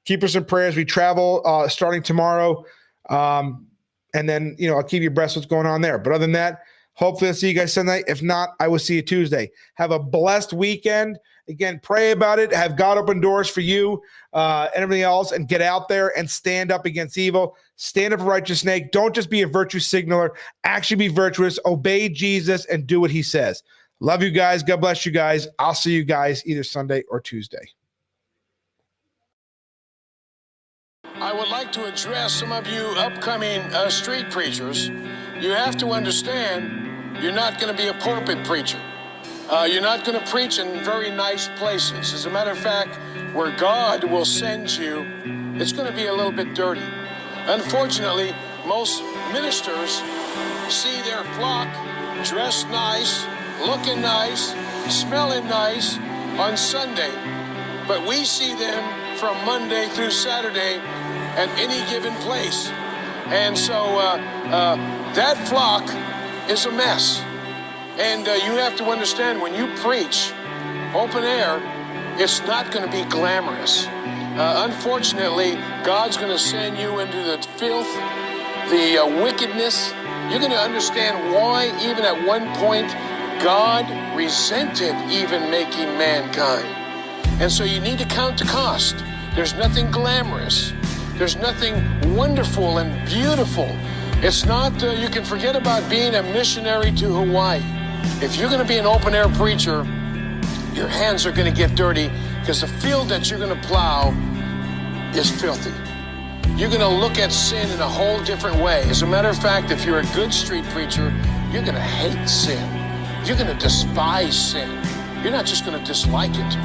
Keep us in prayers. We travel starting tomorrow. And then, I'll keep you abreast of what's going on there. But other than that, hopefully I'll see you guys Sunday. If not, I will see you Tuesday. Have a blessed weekend. Again, pray about it. Have God open doors for you and everything else, and get out there and stand up against evil. Stand up for righteous snake. Don't just be a virtue signaler. Actually be virtuous. Obey Jesus and do what he says. Love you guys. God bless you guys. I'll see you guys either Sunday or Tuesday. I would like to address some of you upcoming street preachers. You have to understand, you're not going to be a pulpit preacher. You're not going to preach in very nice places. As a matter of fact, where God will send you, it's going to be a little bit dirty. Unfortunately, most ministers see their flock dressed nice, looking nice, smelling nice on Sunday. But we see them from Monday through Saturday at any given place. And so that flock is a mess. And you have to understand, when you preach open air, it's not going to be glamorous. Unfortunately, God's going to send you into the filth, the wickedness. You're going to understand why, even at one point, God resented even making mankind. And so you need to count the cost. There's nothing glamorous. There's nothing wonderful and beautiful. It's not, you can forget about being a missionary to Hawaii. If you're going to be an open-air preacher, your hands are going to get dirty, because the field that you're going to plow is filthy. You're going to look at sin in a whole different way. As a matter of fact, if you're a good street preacher, you're going to hate sin. You're going to despise sin. You're not just going to dislike it.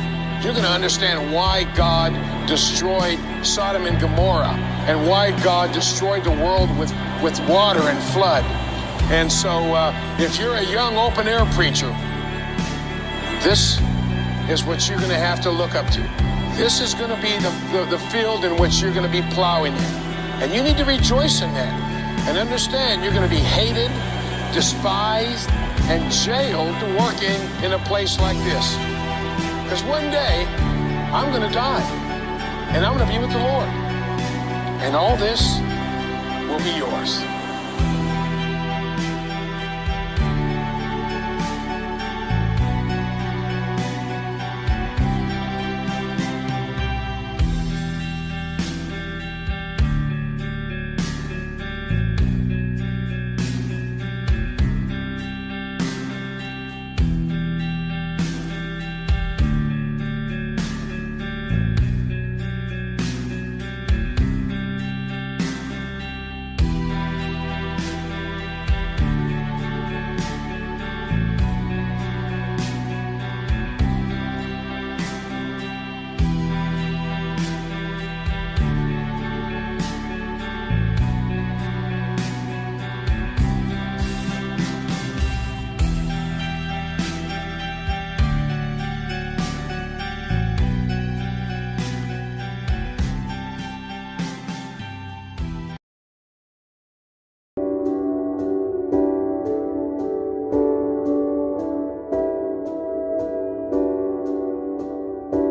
You're going to understand why God destroyed Sodom and Gomorrah, and why God destroyed the world with water and flood. And so if you're a young open-air preacher, this is what you're going to have to look up to. This is going to be the field in which you're going to be plowing in. And you need to rejoice in that. And understand, you're going to be hated, despised, and jailed working in a place like this. Because one day, I'm going to die. And I'm going to be with the Lord. And all this will be yours.